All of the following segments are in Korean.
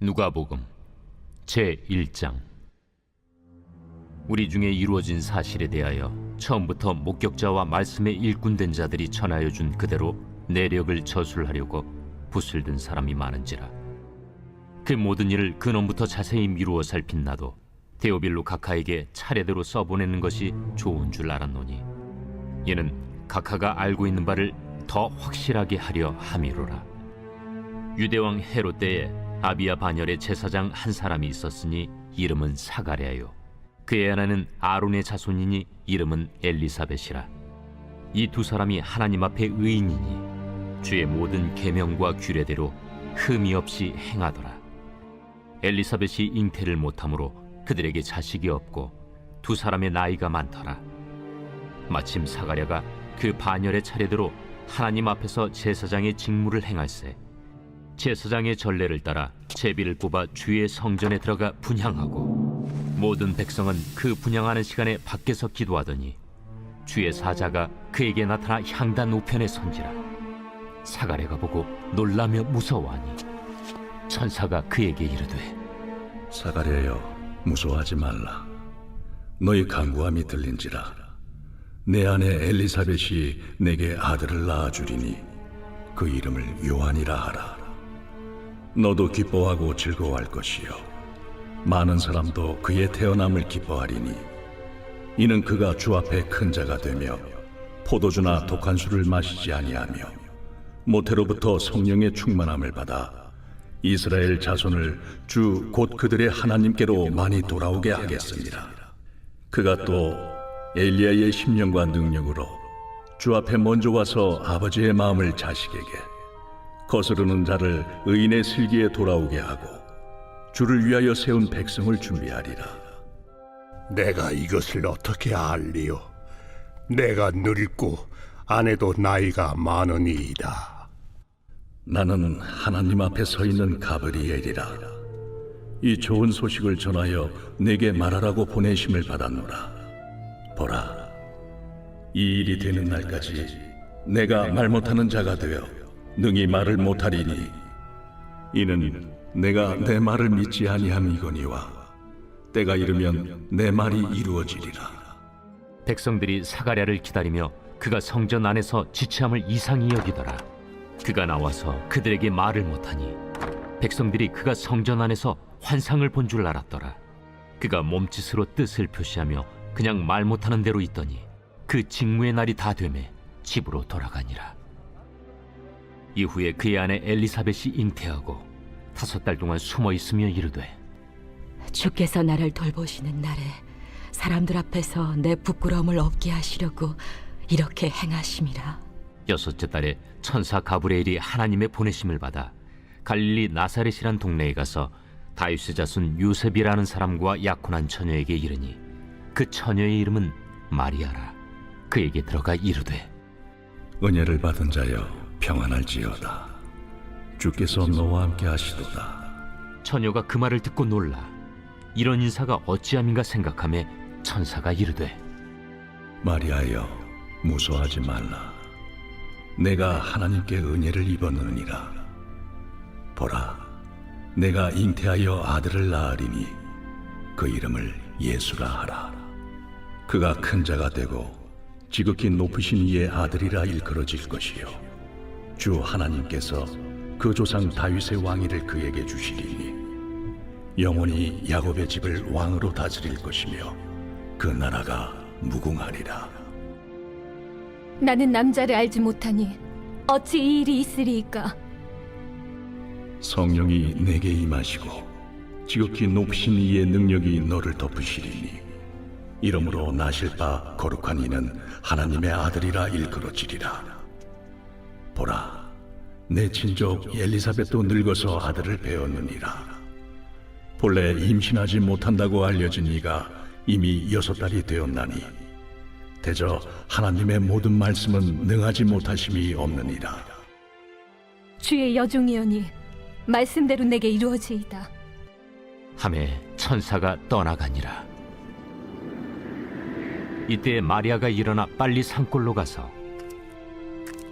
누가복음 제1장. 우리 중에 이루어진 사실에 대하여 처음부터 목격자와 말씀에 일꾼된 자들이 전하여 준 그대로 내력을 저술하려고 붓을 든 사람이 많은지라. 그 모든 일을 근원부터 자세히 미루어 살핀 나도 데오빌로 각하에게 차례대로 써보내는 것이 좋은 줄 알았노니, 이는 각하가 알고 있는 바를 더 확실하게 하려 함이로라. 유대왕 헤롯 때에 아비야 반열의 제사장 한 사람이 있었으니 이름은 사가랴요. 그의 아내는 아론의 자손이니 이름은 엘리사벳이라. 이 두 사람이 하나님 앞에 의인이니 주의 모든 계명과 규례대로 흠이 없이 행하더라. 엘리사벳이 잉태를 못하므로 그들에게 자식이 없고 두 사람의 나이가 많더라. 마침 사가랴가 그 반열의 차례대로 하나님 앞에서 제사장의 직무를 행할세, 제사장의 전례를 따라 제비를 뽑아 주의 성전에 들어가 분향하고, 모든 백성은 그 분향하는 시간에 밖에서 기도하더니 주의 사자가 그에게 나타나 향단 우편에 선지라. 사가랴가 보고 놀라며 무서워하니 천사가 그에게 이르되, 사가랴여, 무서워하지 말라. 너희 간구함이 들린지라. 내 아내 엘리사벳이 내게 아들을 낳아주리니 그 이름을 요한이라 하라. 너도 기뻐하고 즐거워할 것이요, 많은 사람도 그의 태어남을 기뻐하리니, 이는 그가 주 앞에 큰 자가 되며 포도주나 독한 술을 마시지 아니하며 모태로부터 성령의 충만함을 받아 이스라엘 자손을 주 곧 그들의 하나님께로 많이 돌아오게 하겠습니다. 그가 또 엘리야의 심령과 능력으로 주 앞에 먼저 와서 아버지의 마음을 자식에게, 거스르는 자를 의인의 슬기에 돌아오게 하고 주를 위하여 세운 백성을 준비하리라. 내가 이것을 어떻게 알리요? 내가 늙고 아내도 나이가 많으니이다. 나는 하나님 앞에 서 있는 가브리엘이라. 이 좋은 소식을 전하여 내게 말하라고 보내심을 받았노라. 보라, 이 일이 되는 날까지 내가 말 못하는 자가 되어 능히 말을 못하리니, 이는 내가 내 말을 믿지 아니함이거니와 때가 이르면 내 말이 이루어지리라. 백성들이 사가랴를 기다리며 그가 성전 안에서 지체함을 이상히 여기더라. 그가 나와서 그들에게 말을 못하니 백성들이 그가 성전 안에서 환상을 본 줄 알았더라. 그가 몸짓으로 뜻을 표시하며 그냥 말 못하는 대로 있더니 그 직무의 날이 다 되매 집으로 돌아가니라. 이후에 그의 아내 엘리사벳이 잉태하고 5달 동안 숨어 있으며 이르되, 주께서 나를 돌보시는 날에 사람들 앞에서 내 부끄러움을 없게 하시려고 이렇게 행하심이라. 6째 달에 천사 가브리엘이 하나님의 보내심을 받아 갈릴리 나사렛이란 동네에 가서 다윗의 자손 요셉이라는 사람과 약혼한 처녀에게 이르니, 그 처녀의 이름은 마리아라. 그에게 들어가 이르되, 은혜를 받은 자여, 평안할지어다. 주께서 너와 함께 하시도다. 처녀가 그 말을 듣고 놀라 이런 인사가 어찌함인가 생각하며 천사가 이르되, 마리아여, 무서워하지 말라. 내가 하나님께 은혜를 입었느니라. 보라, 내가 잉태하여 아들을 낳으리니 그 이름을 예수라 하라. 그가 큰 자가 되고 지극히 높으신 이의 아들이라 일컬어질 것이요, 주 하나님께서 그 조상 다윗의 왕위를 그에게 주시리니 영원히 야곱의 집을 왕으로 다스릴 것이며 그 나라가 무궁하리라. 나는 남자를 알지 못하니 어찌 이 일이 있으리이까? 성령이 내게 임하시고 지극히 높으신 이의 능력이 너를 덮으시리니, 이러므로 나실 바 거룩한 이는 하나님의 아들이라 일컬어지리라. 보라, 내 친족 엘리사벳도 늙어서 아들을 배었느니라. 본래 임신하지 못한다고 알려진 이가 이미 6달이 되었나니 대저 하나님의 모든 말씀은 능하지 못하심이 없느니라. 주의 여종이오니 말씀대로 내게 이루어지이다. 하매 천사가 떠나가니라. 이때 마리아가 일어나 빨리 산골로 가서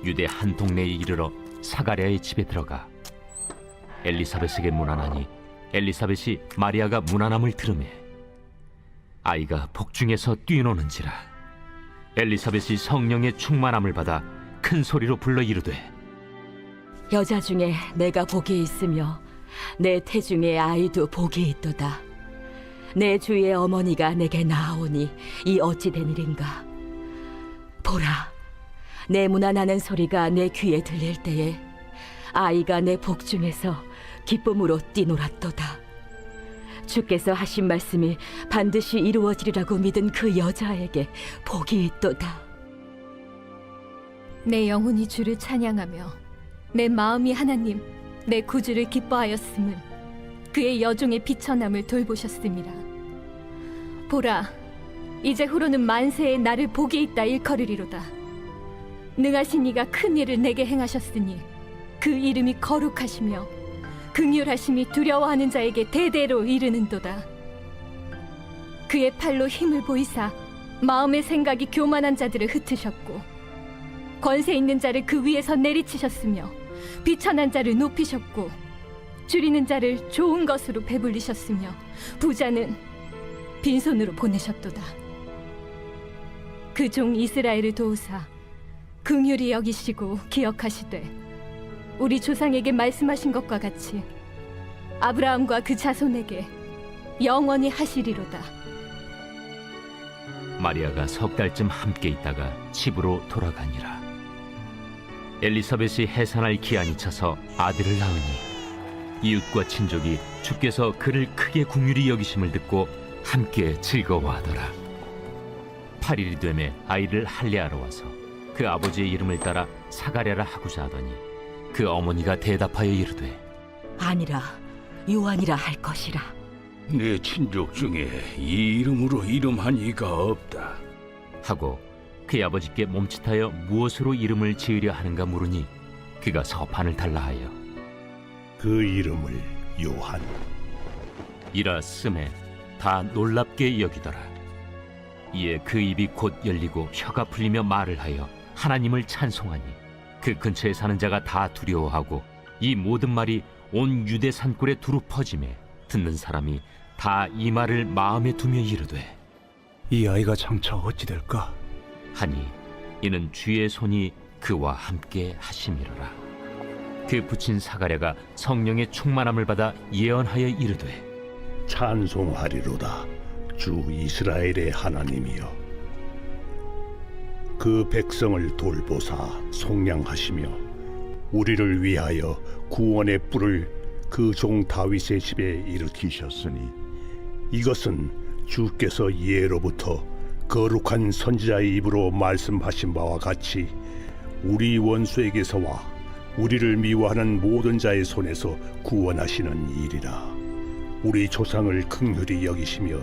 유대 한 동네에 이르러 사가랴의 집에 들어가 엘리사벳에게 문안하니 엘리사벳이 마리아가 무난함을 들으매 아이가 복중에서 뛰노는지라. 엘리사벳이 성령의 충만함을 받아 큰 소리로 불러 이르되 여자 중에 내가 복이 있으며 내 태중에 아이도 복이 있도다. 내 주의 어머니가 내게 나아오니 이 어찌 된 일인가. 보라, 내 무난하는 소리가 내 귀에 들릴 때에 아이가 내 복중에서 기쁨으로 뛰놀았도다. 주께서 하신 말씀이 반드시 이루어지리라고 믿은 그 여자에게 복이 있도다. 내 영혼이 주를 찬양하며 내 마음이 하나님 내 구주를 기뻐하였음은 그의 여종의 비천함을 돌보셨습니다. 보라, 이제 후로는 만세에 나를 복이 있다 일컬으리로다. 능하신 이가 큰 일을 내게 행하셨으니 그 이름이 거룩하시며 긍휼하심이 두려워하는 자에게 대대로 이르는도다. 그의 팔로 힘을 보이사 마음의 생각이 교만한 자들을 흩으셨고 권세 있는 자를 그 위에서 내리치셨으며 비천한 자를 높이셨고 줄이는 자를 좋은 것으로 배불리셨으며 부자는 빈손으로 보내셨도다. 그 종 이스라엘을 도우사 긍휼히 여기시고 기억하시되 우리 조상에게 말씀하신 것과 같이 아브라함과 그 자손에게 영원히 하시리로다. 마리아가 석 달쯤 함께 있다가 집으로 돌아가니라. 엘리사벳이 해산할 기한이 차서 아들을 낳으니 이웃과 친족이 주께서 그를 크게 긍휼히 여기심을 듣고 함께 즐거워하더라. 8일이 되매 아이를 할례하러 와서 그 아버지의 이름을 따라 사가랴라 하고자 하더니 그 어머니가 대답하여 이르되 아니라 요한이라 할 것이라. 내 친족 중에 이 이름으로 이름한 이가 없다. 하고 그의 아버지께 몸짓하여 무엇으로 이름을 지으려 하는가 물으니 그가 서판을 달라 하여 그 이름을 요한. 이라 쓰매 다 놀랍게 여기더라. 이에 그 입이 곧 열리고 혀가 풀리며 말을 하여 하나님을 찬송하니 그 근처에 사는 자가 다 두려워하고 이 모든 말이 온 유대 산골에 두루 퍼지매 듣는 사람이 다 이 말을 마음에 두며 이르되 이 아이가 장차 어찌 될까? 하니 이는 주의 손이 그와 함께 하심이로라. 그 부친 사가랴가 성령의 충만함을 받아 예언하여 이르되 찬송하리로다 주 이스라엘의 하나님이여. 그 백성을 돌보사 속량하시며 우리를 위하여 구원의 뿔을 그 종 다윗의 집에 일으키셨으니 이것은 주께서 예로부터 거룩한 선지자의 입으로 말씀하신 바와 같이 우리 원수에게서와 우리를 미워하는 모든 자의 손에서 구원하시는 일이라. 우리 조상을 긍휼히 여기시며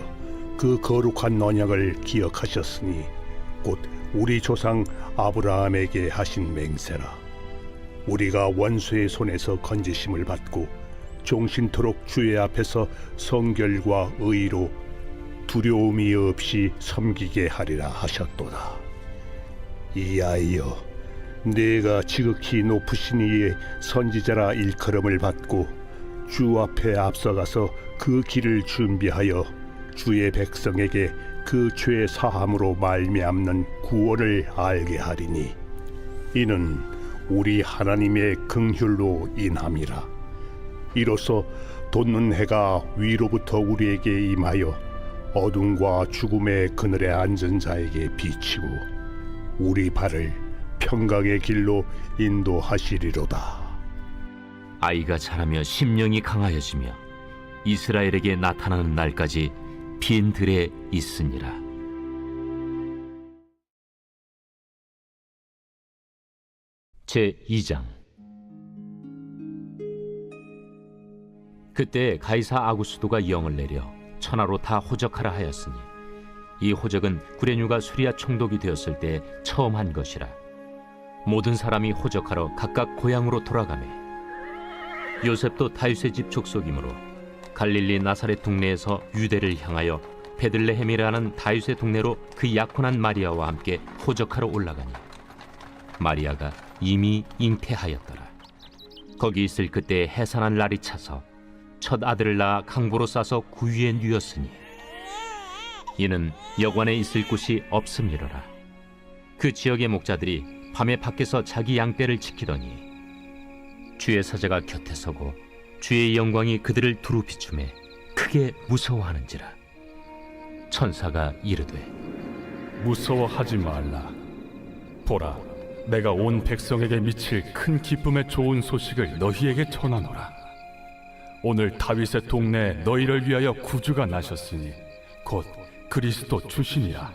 그 거룩한 언약을 기억하셨으니 곧 우리 조상 아브라함에게 하신 맹세라. 우리가 원수의 손에서 건지심을 받고 종신토록 주의 앞에서 성결과 의로 두려움이 없이 섬기게 하리라 하셨도다. 이 아이여, 내가 지극히 높으신 이의 선지자라 일컬음을 받고 주 앞에 앞서가서 그 길을 준비하여 주의 백성에게 그 죄 사함으로 말미암는 구원을 알게 하리니 이는 우리 하나님의 긍휼로 인함이라. 이로써 돋는 해가 위로부터 우리에게 임하여 어둠과 죽음의 그늘에 앉은 자에게 비치고 우리 발을 평강의 길로 인도하시리로다. 아이가 자라며 심령이 강하여지며 이스라엘에게 나타나는 날까지 빈 들에 있으니라. 제2장. 그때 가이사 아구스도가 영을 내려 천하로 다 호적하라 하였으니 이 호적은 구레뉴가 수리아 총독이 되었을 때 처음 한 것이라. 모든 사람이 호적하러 각각 고향으로 돌아가매 요셉도 다윗의 집 족속이므로 갈릴리 나사렛 동네에서 유대를 향하여 베들레헴이라는 다윗의 동네로 그 약혼한 마리아와 함께 호적하러 올라가니 마리아가 이미 잉태하였더라. 거기 있을 그때 해산한 날이 차서 첫 아들을 낳아 강보로 싸서 구유에 누였으니 이는 여관에 있을 곳이 없음이로라. 그 지역의 목자들이 밤에 밖에서 자기 양떼를 지키더니 주의 사자가 곁에 서고 주의 영광이 그들을 두루 비추매 크게 무서워하는지라. 천사가 이르되 무서워하지 말라. 보라, 내가 온 백성에게 미칠 큰 기쁨의 좋은 소식을 너희에게 전하노라. 오늘 다윗의 동네에 너희를 위하여 구주가 나셨으니 곧 그리스도 주시니라.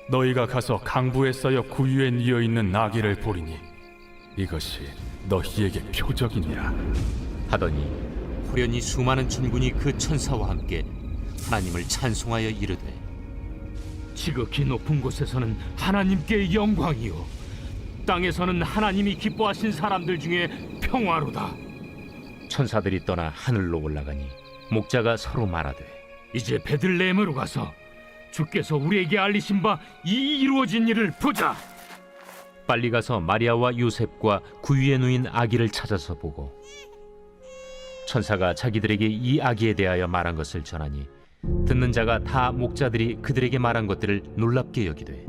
너희가 가서 강부에 쌓여 구유에 뉘어 있는 나귀를 보리니 이것이 너희에게 표적이니라. 하더니 호련히 수많은 천군이 그 천사와 함께 하나님을 찬송하여 이르되 지극히 높은 곳에서는 하나님께 영광이요 땅에서는 하나님이 기뻐하신 사람들 중에 평화로다. 천사들이 떠나 하늘로 올라가니 목자가 서로 말하되 이제 베들레헴으로 가서 주께서 우리에게 알리신 바 이 이루어진 일을 보자. 빨리 가서 마리아와 요셉과 구유에 누인 아기를 찾아서 보고 천사가 자기들에게 이 아기에 대하여 말한 것을 전하니 듣는 자가 다 목자들이 그들에게 말한 것들을 놀랍게 여기되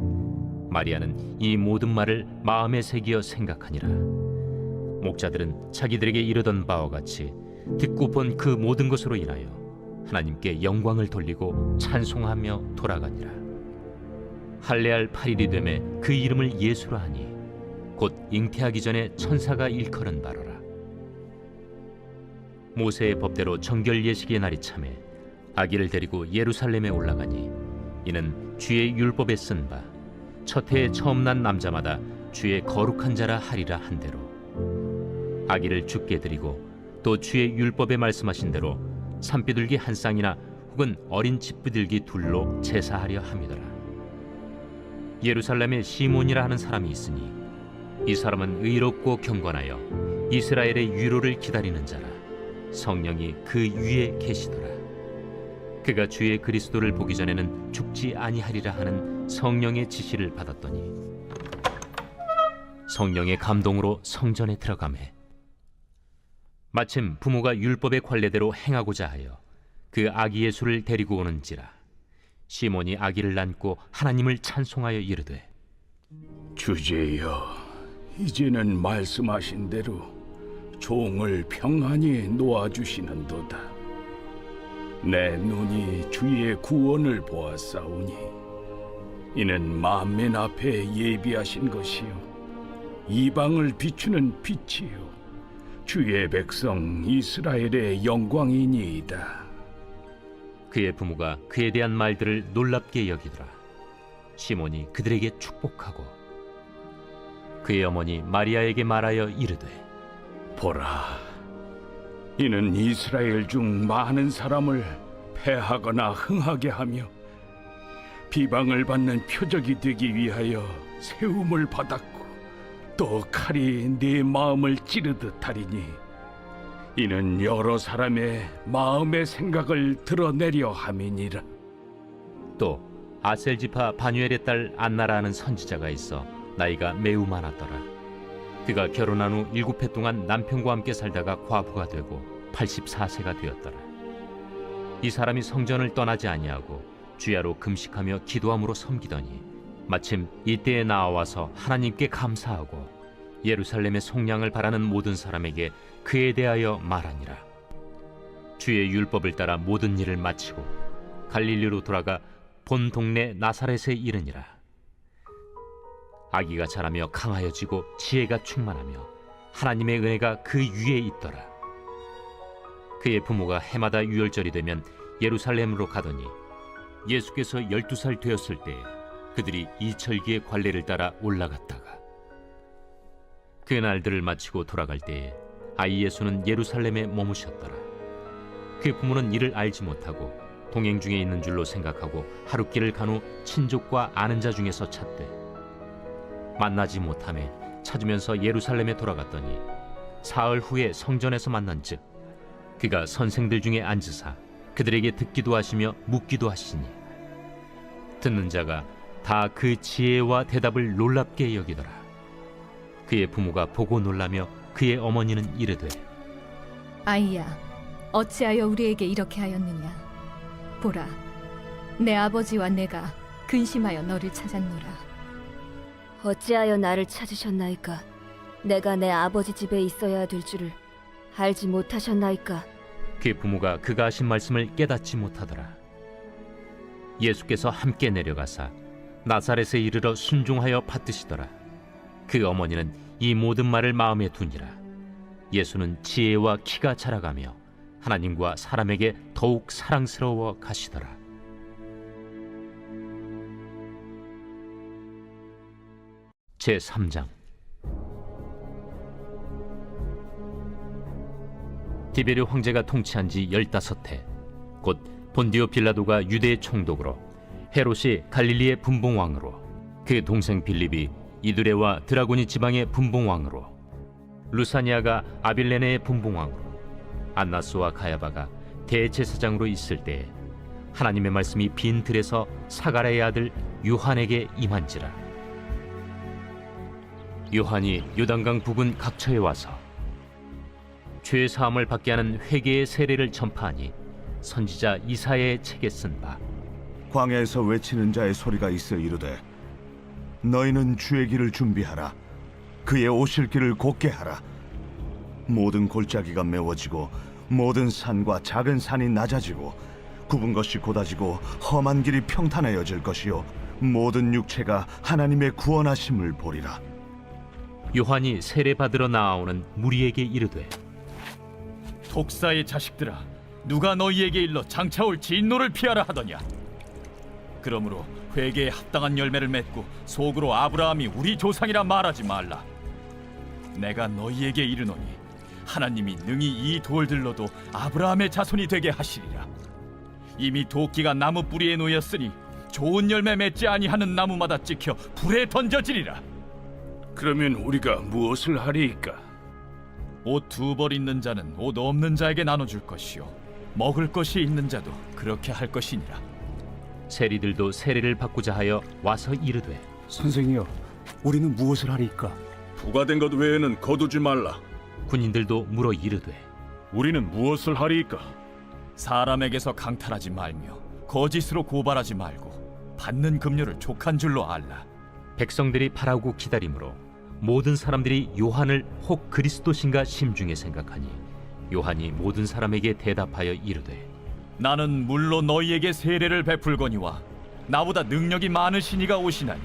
마리아는 이 모든 말을 마음에 새기어 생각하니라. 목자들은 자기들에게 이르던 바와 같이 듣고 본 그 모든 것으로 인하여 하나님께 영광을 돌리고 찬송하며 돌아가니라. 할례할 8일이 되매 그 이름을 예수라 하니 곧 잉태하기 전에 천사가 일컬은 바로라. 모세의 법대로 정결 예식의 날이 차매 아기를 데리고 예루살렘에 올라가니 이는 주의 율법에 쓴 바 첫 해에 처음 난 남자마다 주의 거룩한 자라 하리라 한 대로 아기를 주께 드리고 또 주의 율법에 말씀하신 대로 산비둘기 한 쌍이나 혹은 어린 집비둘기 둘로 제사하려 함이더라. 예루살렘에 시몬이라 하는 사람이 있으니 이 사람은 의롭고 경건하여 이스라엘의 위로를 기다리는 자라. 성령이 그 위에 계시더라. 그가 주의 그리스도를 보기 전에는 죽지 아니하리라 하는 성령의 지시를 받았더니 성령의 감동으로 성전에 들어가매 마침 부모가 율법의 관례대로 행하고자 하여 그 아기 예수를 데리고 오는지라. 시몬이 아기를 안고 하나님을 찬송하여 이르되 주제여, 이제는 말씀하신 대로 종을 평안히 놓아주시는도다. 내 눈이 주의 구원을 보았사오니 이는 만민 앞에 예비하신 것이요 이방을 비추는 빛이요 주의 백성 이스라엘의 영광이니이다. 그의 부모가 그에 대한 말들을 놀랍게 여기더라. 시몬이 그들에게 축복하고 그의 어머니 마리아에게 말하여 이르되 보라, 이는 이스라엘 중 많은 사람을 패하거나 흥하게 하며 비방을 받는 표적이 되기 위하여 세움을 받았고 또 칼이 네 마음을 찌르듯 하리니 이는 여러 사람의 마음의 생각을 드러내려 함이니라. 또 아셀지파 바뉴엘의 딸 안나라 하는 선지자가 있어 나이가 매우 많았더라. 그가 결혼한 후 7해 동안 남편과 함께 살다가 과부가 되고 84세가 되었더라. 이 사람이 성전을 떠나지 아니하고 주야로 금식하며 기도함으로 섬기더니 마침 이때에 나와서 하나님께 감사하고 예루살렘의 속량을 바라는 모든 사람에게 그에 대하여 말하니라. 주의 율법을 따라 모든 일을 마치고 갈릴리로 돌아가 본 동네 나사렛에 이르니라. 아기가 자라며 강하여지고 지혜가 충만하며 하나님의 은혜가 그 위에 있더라. 그의 부모가 해마다 유월절이 되면 예루살렘으로 가더니 예수께서 12살 되었을 때에 그들이 이철기의 관례를 따라 올라갔다가 그 날들을 마치고 돌아갈 때에 아이 예수는 예루살렘에 머무셨더라. 그 부모는 이를 알지 못하고 동행 중에 있는 줄로 생각하고 하룻길을 간 후 친족과 아는 자 중에서 찾되 만나지 못하매 찾으면서 예루살렘에 돌아갔더니 사흘 후에 성전에서 만난즉 그가 선생들 중에 앉으사 그들에게 듣기도 하시며 묻기도 하시니 듣는 자가 다 그 지혜와 대답을 놀랍게 여기더라. 그의 부모가 보고 놀라며 그의 어머니는 이르되 아이야, 어찌하여 우리에게 이렇게 하였느냐? 보라, 내 아버지와 내가 근심하여 너를 찾았노라. 어찌하여 나를 찾으셨나이까? 내가 내 아버지 집에 있어야 될 줄을 알지 못하셨나이까? 그 부모가 그가 하신 말씀을 깨닫지 못하더라. 예수께서 함께 내려가사 나사렛에 이르러 순종하여 받드시더라. 그 어머니는 이 모든 말을 마음에 두니라. 예수는 지혜와 키가 자라가며 하나님과 사람에게 더욱 사랑스러워 가시더라. 제3장. 디베르 황제가 통치한 지 15해, 곧 본디오 빌라도가 유대의 총독으로, 헤롯이 갈릴리의 분봉왕으로, 그 동생 빌립이 이두레와 드라고니 지방의 분봉왕으로, 루사니아가 아빌레네의 분봉왕으로, 안나스와 가야바가 대제사장으로 있을 때에 하나님의 말씀이 빈 들에서 사가랴의 아들 요한에게 임한지라. 요한이 요단강 부근 각처에 와서 죄 사함을 받게 하는 회개의 세례를 전파하니 선지자 이사야의 책에 쓴 바, 광야에서 외치는 자의 소리가 있어 이르되 너희는 주의 길을 준비하라. 그의 오실 길을 곧게 하라. 모든 골짜기가 메워지고 모든 산과 작은 산이 낮아지고 굽은 것이 곧아지고 험한 길이 평탄해져질 것이요 모든 육체가 하나님의 구원하심을 보리라. 요한이 세례 받으러 나아오는 무리에게 이르되, 독사의 자식들아, 누가 너희에게 일러 장차올 진노를 피하라 하더냐? 그러므로 회개에 합당한 열매를 맺고 속으로 아브라함이 우리 조상이라 말하지 말라. 내가 너희에게 이르노니 하나님이 능히 이 돌들로도 아브라함의 자손이 되게 하시리라. 이미 도끼가 나무 뿌리에 놓였으니 좋은 열매 맺지 아니하는 나무마다 찍혀 불에 던져지리라. 그러면 우리가 무엇을 하리이까? 옷 2벌 있는 자는 옷 없는 자에게 나눠줄 것이요 먹을 것이 있는 자도 그렇게 할 것이니라. 세리들도 세례를 받고자 하여 와서 이르되, 선생이여, 우리는 무엇을 하리이까? 부과된 것 외에는 거두지 말라. 군인들도 물어 이르되, 우리는 무엇을 하리이까? 사람에게서 강탈하지 말며 거짓으로 고발하지 말고 받는 급료를 족한 줄로 알라. 백성들이 바라고 기다림으로 모든 사람들이 요한을 혹 그리스도신가 심중에 생각하니 요한이 모든 사람에게 대답하여 이르되, 나는 물로 너희에게 세례를 베풀거니와 나보다 능력이 많으신 이가 오시나니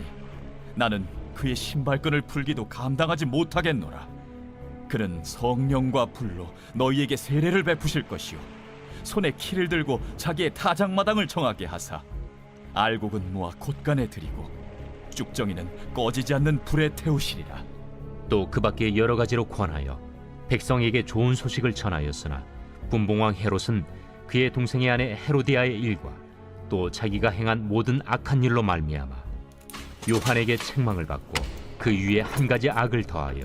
나는 그의 신발끈을 풀기도 감당하지 못하겠노라. 그는 성령과 불로 너희에게 세례를 베푸실 것이요 손에 키를 들고 자기의 타작마당을 정하게 하사 알곡은 모아 곳간에 들이고 쭉정이는 꺼지지 않는 불에 태우시리라. 또 그 밖에 여러 가지로 권하여 백성에게 좋은 소식을 전하였으나 분봉왕 헤롯은 그의 동생의 아내 헤로디아의 일과 또 자기가 행한 모든 악한 일로 말미암아 요한에게 책망을 받고 그 위에 한 가지 악을 더하여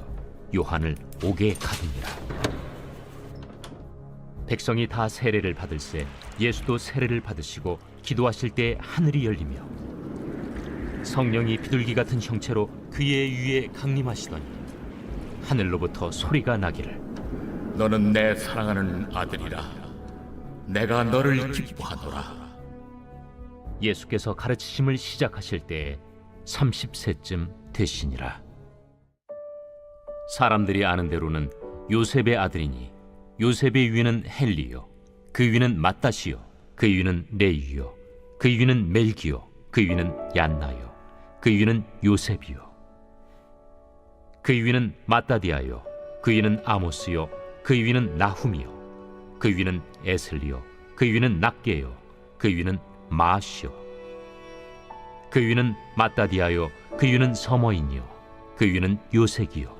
요한을 옥에 가두니라. 백성이 다 세례를 받을새 예수도 세례를 받으시고 기도하실 때 하늘이 열리며 성령이 비둘기 같은 형체로 그의 위에 강림하시더니 하늘로부터 소리가 나기를, 너는 내 사랑하는 아들이라. 내가 너를 기뻐하노라. 예수께서 가르치심을 시작하실 때에 30세쯤 되시니라. 사람들이 아는 대로는 요셉의 아들이니 요셉의 위는 헬리요, 그 위는 마따시요, 그 위는 레이요, 그 위는 멜기요, 그 위는 얀나요, 그 위는 요셉이요, 그 위는 마따디아요, 그 위는 아모스요, 그 위는 나훔이요, 그 위는 에슬리요, 그 위는 낫게요, 그 위는 마시요, 그 위는 마따디아요, 그 위는 서머인이요, 그 위는 요색이요,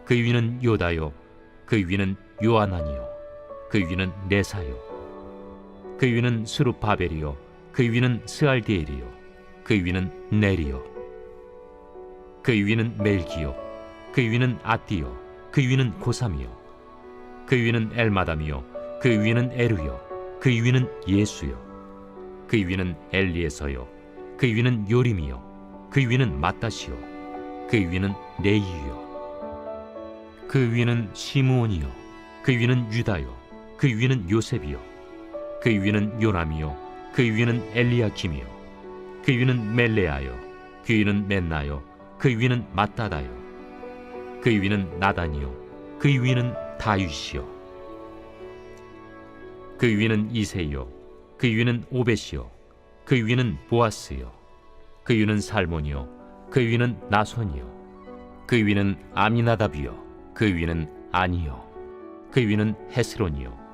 그 위는 요다요, 그 위는 요아난이요, 그 위는 네사요, 그 위는 스룹바벨이요, 그 위는 스알디엘이요, 그 위는 네리요, 그 위는 멜기요, 그 위는 아띠요, 그 위는 고삼이요, 그 위는 엘마담이요, 그 위는 에루요, 그 위는 예수요, 그 위는 엘리에서요, 그 위는 요림이요, 그 위는 마따시요, 그 위는 레이요, 그 위는 시므온이요, 그 위는 유다요, 그 그 위는 요셉이요 그 위는 요남이요 그 위는 엘리야김이요 그 위는 멜레아요 그 위는 멘나요 그 위는 mattat다요 그 위는 나단이요 그 위는 다윗이요 그 위는 이새요 그 위는 오벳이요 그 위는 보아스요 그 위는 살몬이요 그 위는 나손이요 그 위는 아미나답이요 그 위는 아니요 그 위는 헤스론이요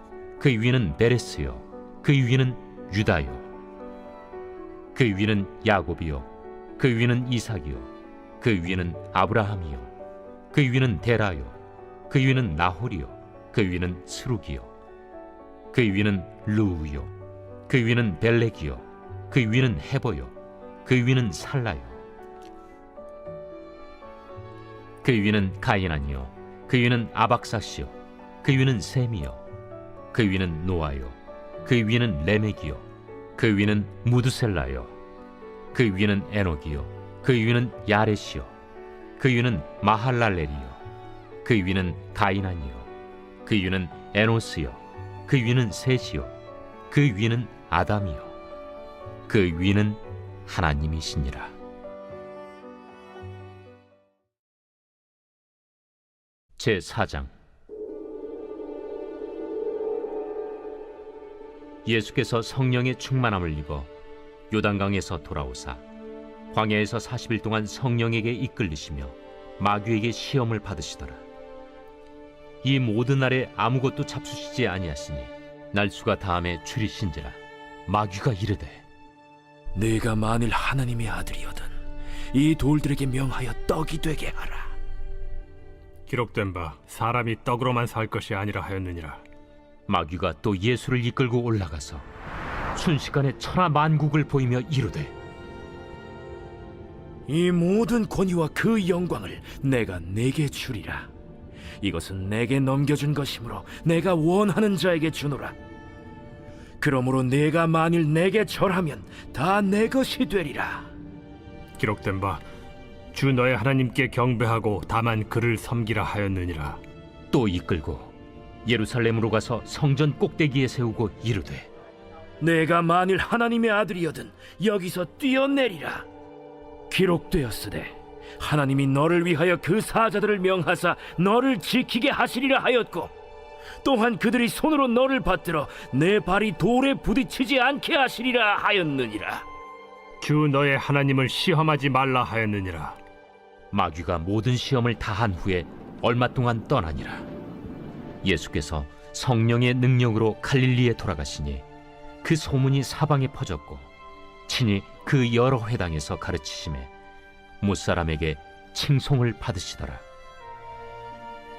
그 위는 베레스요 그 위는 유다요 그 위는 야곱이요 그 위는 이삭이요 그 위는 아브라함이요 그 위는 데라요 그 위는 나홀이요 그 위는 스룩이요 그 위는 루우요 그 위는 벨렉이요 그 위는 헤보요 그 위는 살라요 그 위는 가이난이요 그 위는 아박삭시요 그 위는 셈이요 그 위는 노아요 그 위는 레멕이요 그 위는 무드셀라요 그 위는 에녹이요 그 위는 야렛이요 그 위는 마할랄렐이요 그 위는 가이난이요 그 위는 에노스요 그 위는 셋이요 그 위는 아담이요 그 위는 하나님이시니라. 제4장. 예수께서 성령의 충만함을 입어 요단강에서 돌아오사 광야에서 40일 동안 성령에게 이끌리시며 마귀에게 시험을 받으시더라. 이 모든 날에 아무것도 잡수시지 아니하시니 날수가 다함에 줄이신지라. 마귀가 이르되 네가 만일 하나님의 아들이거든 이 돌들에게 명하여 떡이 되게 하라. 기록된 바 사람이 떡으로만 살 것이 아니라 하였느니라. 마귀가 또 예수를 이끌고 올라가서 순식간에 천하 만국을 보이며 이르되 이 모든 권위와 그 영광을 내가 네게 주리라. 이것은 내게 넘겨준 것이므로 내가 원하는 자에게 주노라. 그러므로 네가 만일 내게 절하면 다 내 것이 되리라. 기록된 바 주 너의 하나님께 경배하고 다만 그를 섬기라 하였느니라. 또 이끌고 예루살렘으로 가서 성전 꼭대기에 세우고 이르되 내가 만일 하나님의 아들이거든 여기서 뛰어내리라. 기록되었으되 하나님이 너를 위하여 그 사자들을 명하사 너를 지키게 하시리라 하였고 또한 그들이 손으로 너를 받들어 내 발이 돌에 부딪히지 않게 하시리라 하였느니라. 주 너의 하나님을 시험하지 말라 하였느니라. 마귀가 모든 시험을 다한 후에 얼마 동안 떠나니라. 예수께서 성령의 능력으로 갈릴리에 돌아가시니 그 소문이 사방에 퍼졌고 친히 그 여러 회당에서 가르치심에 무사람에게 칭송을 받으시더라.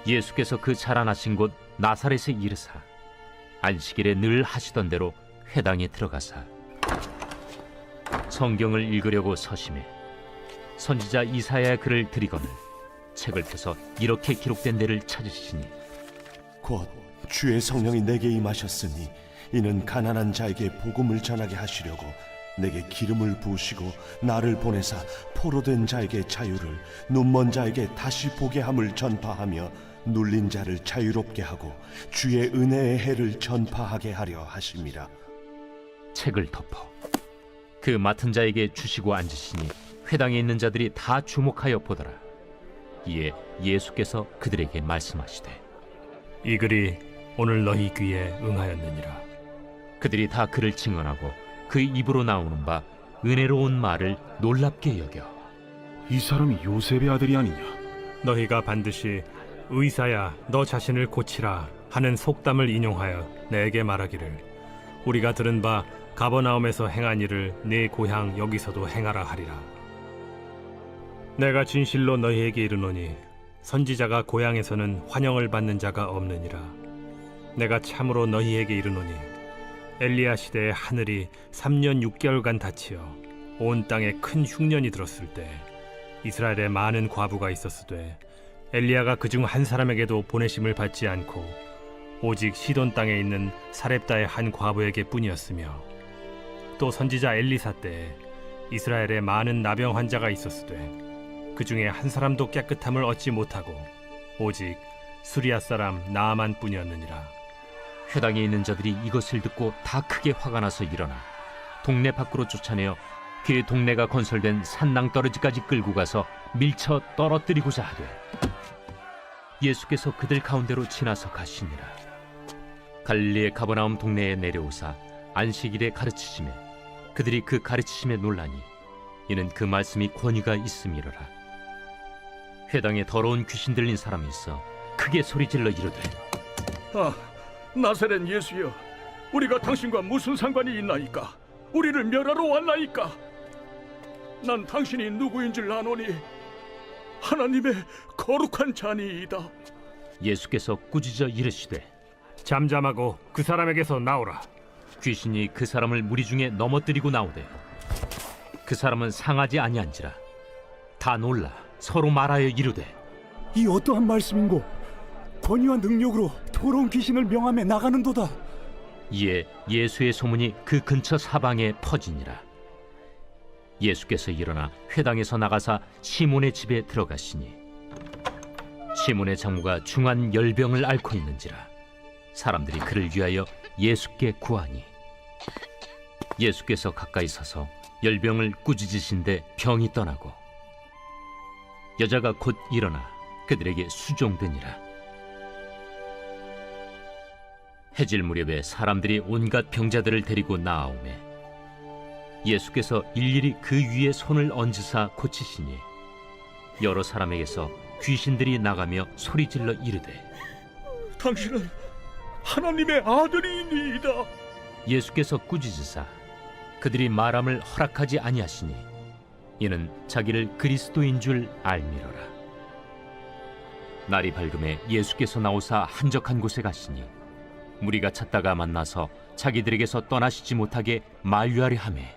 예수께서 그 자라나신 곳 나사렛에 이르사 안식일에 늘 하시던 대로 회당에 들어가사 성경을 읽으려고 서심해 선지자 이사야의 글을 들이거늘 책을 펴서 이렇게 기록된 데를 찾으시니 곧 주의 성령이 내게 임하셨으니 이는 가난한 자에게 복음을 전하게 하시려고 내게 기름을 부으시고 나를 보내사 포로된 자에게 자유를 눈먼 자에게 다시 보게 함을 전파하며 눌린 자를 자유롭게 하고 주의 은혜의 해를 전파하게 하려 하심이라. 책을 덮어 그 맡은 자에게 주시고 앉으시니 회당에 있는 자들이 다 주목하여 보더라. 이에 예수께서 그들에게 말씀하시되 이 글이 오늘 너희 귀에 응하였느니라. 그들이 다 그를 증언하고 그 입으로 나오는 바 은혜로운 말을 놀랍게 여겨 이 사람이 요셉의 아들이 아니냐? 너희가 반드시 의사야 너 자신을 고치라 하는 속담을 인용하여 내게 말하기를 우리가 들은 바 가버나움에서 행한 일을 네 고향 여기서도 행하라 하리라. 내가 진실로 너희에게 이르노니 선지자가 고향에서는 환영을 받는 자가 없느니라. 내가 참으로 너희에게 이르노니 엘리야 시대에 하늘이 3년 6개월간 닫히어 온 땅에 큰 흉년이 들었을 때 이스라엘에 많은 과부가 있었으되 엘리야가 그중 한 사람에게도 보내심을 받지 않고 오직 시돈 땅에 있는 사렙다의 한 과부에게 뿐이었으며 또 선지자 엘리사 때에 이스라엘에 많은 나병 환자가 있었으되 그 중에 한 사람도 깨끗함을 얻지 못하고 오직 수리아 사람 나아만 뿐이었느니라. 회당에 있는 자들이 이것을 듣고 다 크게 화가 나서 일어나 동네 밖으로 쫓아내어 그 동네가 건설된 산낭떠러지까지 끌고 가서 밀쳐 떨어뜨리고자 하되 예수께서 그들 가운데로 지나서 가시니라. 갈릴리의 가버나움 동네에 내려오사 안식일에 가르치시매 그들이 그 가르치심에 놀라니 이는 그 말씀이 권위가 있음이로라. 회당에 더러운 귀신 들린 사람이 있어 크게 소리질러 이르되 아, 나사렛 예수여, 우리가 당신과 무슨 상관이 있나이까? 우리를 멸하러 왔나이까? 난 당신이 누구인 줄 아노니 하나님의 거룩한 자니이다. 예수께서 꾸짖어 이르시되 잠잠하고 그 사람에게서 나오라. 귀신이 그 사람을 무리 중에 넘어뜨리고 나오되 그 사람은 상하지 아니한지라. 다 놀라 서로 말하여 이르되 이 어떠한 말씀인고? 권위와 능력으로 더러운 귀신을 명함에 나가는도다. 이에 예수의 소문이 그 근처 사방에 퍼지니라. 예수께서 일어나 회당에서 나가사 시몬의 집에 들어가시니 시몬의 장모가 중한 열병을 앓고 있는지라. 사람들이 그를 위하여 예수께 구하니 예수께서 가까이 서서 열병을 꾸짖으신데 병이 떠나고 여자가 곧 일어나 그들에게 수종되니라. 해질 무렵에 사람들이 온갖 병자들을 데리고 나아오매 예수께서 일일이 그 위에 손을 얹으사 고치시니 여러 사람에게서 귀신들이 나가며 소리질러 이르되 당신은 하나님의 아들이니이다. 예수께서 꾸짖으사 그들이 말함을 허락하지 아니하시니 이는 자기를 그리스도인 줄 알미로라. 날이 밝음에 예수께서 나오사 한적한 곳에 가시니 무리가 찾다가 만나서 자기들에게서 떠나시지 못하게 만류하려 하매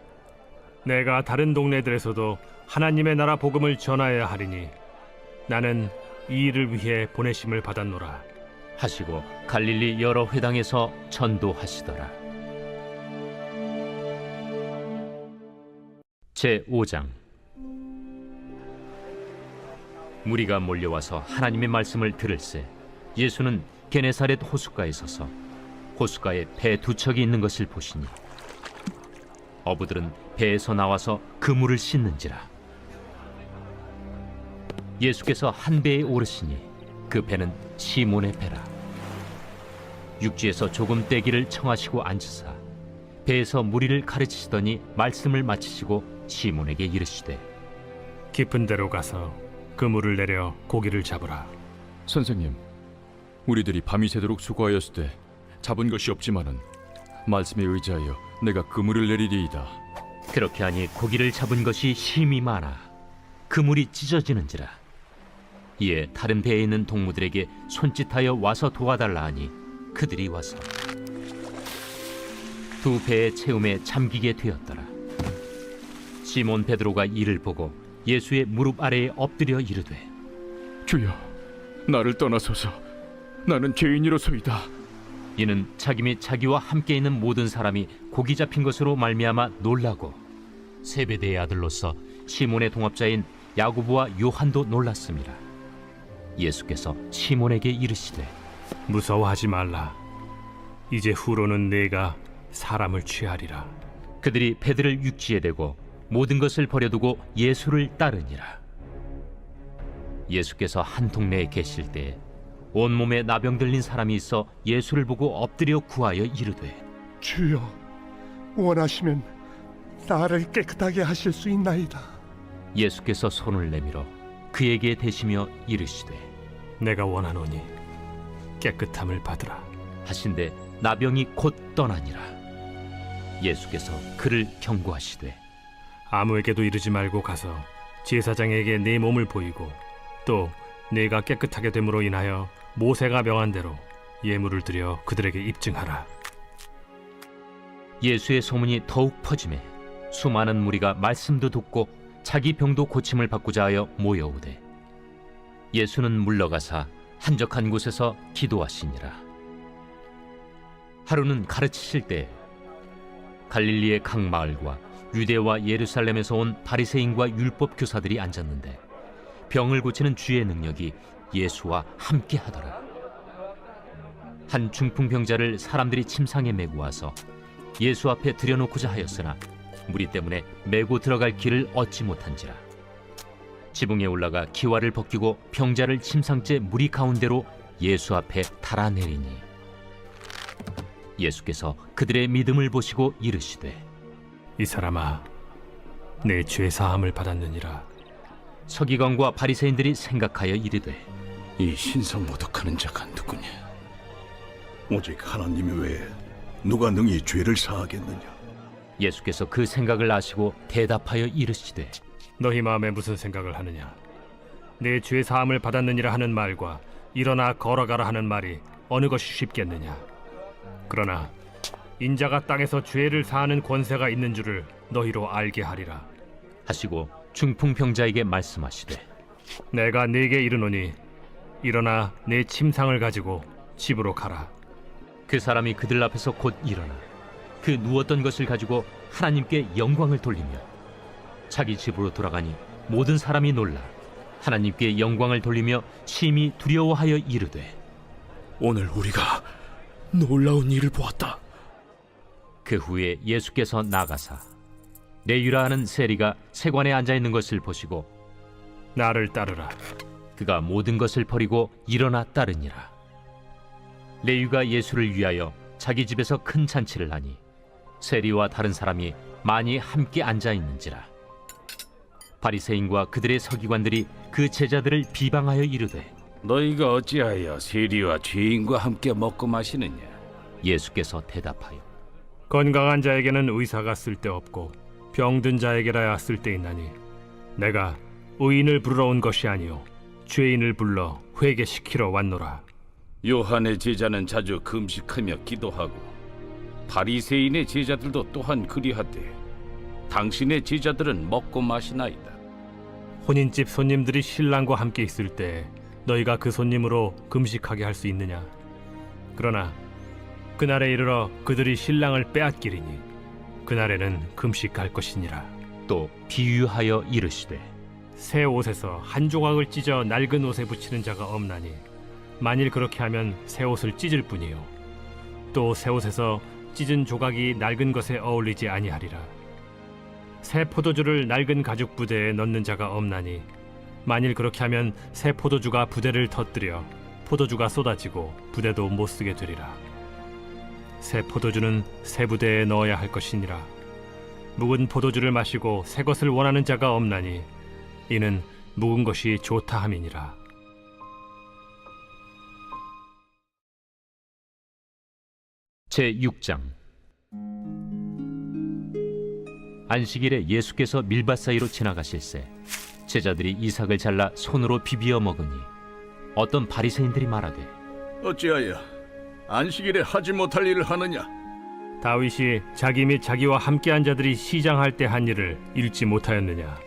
내가 다른 동네들에서도 하나님의 나라 복음을 전하여야 하리니 나는 이 일을 위해 보내심을 받았노라 하시고 갈릴리 여러 회당에서 전도하시더라. 제5장 무리가 몰려와서 하나님의 말씀을 들을새 예수는 게네사렛 호숫가에 서서 호숫가에 배 두 척이 있는 것을 보시니 어부들은 배에서 나와서 그물을 씻는지라. 예수께서 한 배에 오르시니 그 배는 시몬의 배라. 육지에서 조금 떼기를 청하시고 앉으사 배에서 무리를 가르치시더니 말씀을 마치시고 시몬에게 이르시되 깊은 데로 가서 그물을 내려 고기를 잡으라. 선생님, 우리들이 밤이 새도록 수고하였을 때 잡은 것이 없지만은 말씀에 의지하여 내가 그물을 내리리이다. 그렇게 하니 고기를 잡은 것이 심이 많아 그물이 찢어지는지라. 이에 다른 배에 있는 동무들에게 손짓하여 와서 도와달라 하니 그들이 와서 두 배의 채움에 잠기게 되었더라. 시몬 베드로가 이를 보고 예수의 무릎 아래에 엎드려 이르되 주여, 나를 떠나소서. 나는 죄인이로소이다. 이는 자기 및 자기와 함께 있는 모든 사람이 고기 잡힌 것으로 말미암아 놀라고 세베대의 아들로서 시몬의 동업자인 야고보와 요한도 놀랐습니다. 예수께서 시몬에게 이르시되 무서워하지 말라. 이제 후로는 내가 사람을 취하리라. 그들이 배들을 육지에 대고 모든 것을 버려두고 예수를 따르니라. 예수께서 한 동네에 계실 때 온몸에 나병 들린 사람이 있어 예수를 보고 엎드려 구하여 이르되 주여, 원하시면 나를 깨끗하게 하실 수 있나이다. 예수께서 손을 내밀어 그에게 대시며 이르시되 내가 원하노니 깨끗함을 받으라 하신데 나병이 곧 떠나니라. 예수께서 그를 경고하시되 아무에게도 이르지 말고 가서 제사장에게 네 몸을 보이고 또 네가 깨끗하게 됨으로 인하여 모세가 명한 대로 예물을 드려 그들에게 입증하라. 예수의 소문이 더욱 퍼지매 수많은 무리가 말씀도 듣고 자기 병도 고침을 받고자 하여 모여오되 예수는 물러가사 한적한 곳에서 기도하시니라. 하루는 가르치실 때 갈릴리의 각 마을과 유대와 예루살렘에서 온 바리새인과 율법 교사들이 앉았는데 병을 고치는 주의 능력이 예수와 함께 하더라. 한 중풍병자를 사람들이 침상에 메고 와서 예수 앞에 들여놓고자 하였으나 무리 때문에 메고 들어갈 길을 얻지 못한지라. 지붕에 올라가 기와를 벗기고 병자를 침상째 무리 가운데로 예수 앞에 달아내리니 예수께서 그들의 믿음을 보시고 이르시되 이 사람아, 내 죄 사함을 받았느니라. 서기관과 바리새인들이 생각하여 이르되 이 신성모독하는 자가 누구냐? 오직 하나님 외에 누가 능히 죄를 사하겠느냐? 예수께서 그 생각을 아시고 대답하여 이르시되 너희 마음에 무슨 생각을 하느냐? 내 죄 사함을 받았느니라 하는 말과 일어나 걸어가라 하는 말이 어느 것이 쉽겠느냐? 그러나 인자가 땅에서 죄를 사하는 권세가 있는 줄을 너희로 알게 하리라 하시고 중풍병자에게 말씀하시되 내가 네게 이르노니 일어나 내 침상을 가지고 집으로 가라. 그 사람이 그들 앞에서 곧 일어나 그 누웠던 것을 가지고 하나님께 영광을 돌리며 자기 집으로 돌아가니 모든 사람이 놀라 하나님께 영광을 돌리며 심히 두려워하여 이르되 오늘 우리가 놀라운 일을 보았다. 그 후에 예수께서 나가사 레위라 하는 세리가 세관에 앉아 있는 것을 보시고 나를 따르라. 그가 모든 것을 버리고 일어나 따르니라. 레위가 예수를 위하여 자기 집에서 큰 잔치를 하니 세리와 다른 사람이 많이 함께 앉아 있는지라. 바리새인과 그들의 서기관들이 그 제자들을 비방하여 이르되 너희가 어찌하여 세리와 죄인과 함께 먹고 마시느냐? 예수께서 대답하여 건강한 자에게는 의사가 쓸데없고 병든 자에게라야 쓸데있나니 내가 의인을 부르러 온 것이 아니요 죄인을 불러 회개시키러 왔노라. 요한의 제자는 자주 금식하며 기도하고 바리새인의 제자들도 또한 그리하되 당신의 제자들은 먹고 마시나이다. 혼인집 손님들이 신랑과 함께 있을 때 너희가 그 손님으로 금식하게 할 수 있느냐? 그러나 그날에 이르러 그들이 신랑을 빼앗기리니 그날에는 금식할 것이니라. 또 비유하여 이르시되 새 옷에서 한 조각을 찢어 낡은 옷에 붙이는 자가 없나니 만일 그렇게 하면 새 옷을 찢을 뿐이요 또 새 옷에서 찢은 조각이 낡은 것에 어울리지 아니하리라. 새 포도주를 낡은 가죽 부대에 넣는 자가 없나니 만일 그렇게 하면 새 포도주가 부대를 터뜨려 포도주가 쏟아지고 부대도 못 쓰게 되리라. 새 포도주는 새 부대에 넣어야 할 것이니라. 묵은 포도주를 마시고 새 것을 원하는 자가 없나니 이는 묵은 것이 좋다 함이니라. 제6장 안식일에 예수께서 밀밭 사이로 지나가실새 제자들이 이삭을 잘라 손으로 비비어 먹으니 어떤 바리새인들이 말하되 어찌하여 안식일에 하지 못할 일을 하느냐? 다윗이 자기 및 자기와 함께한 자들이 시장할 때 한 일을 읽지 못하였느냐?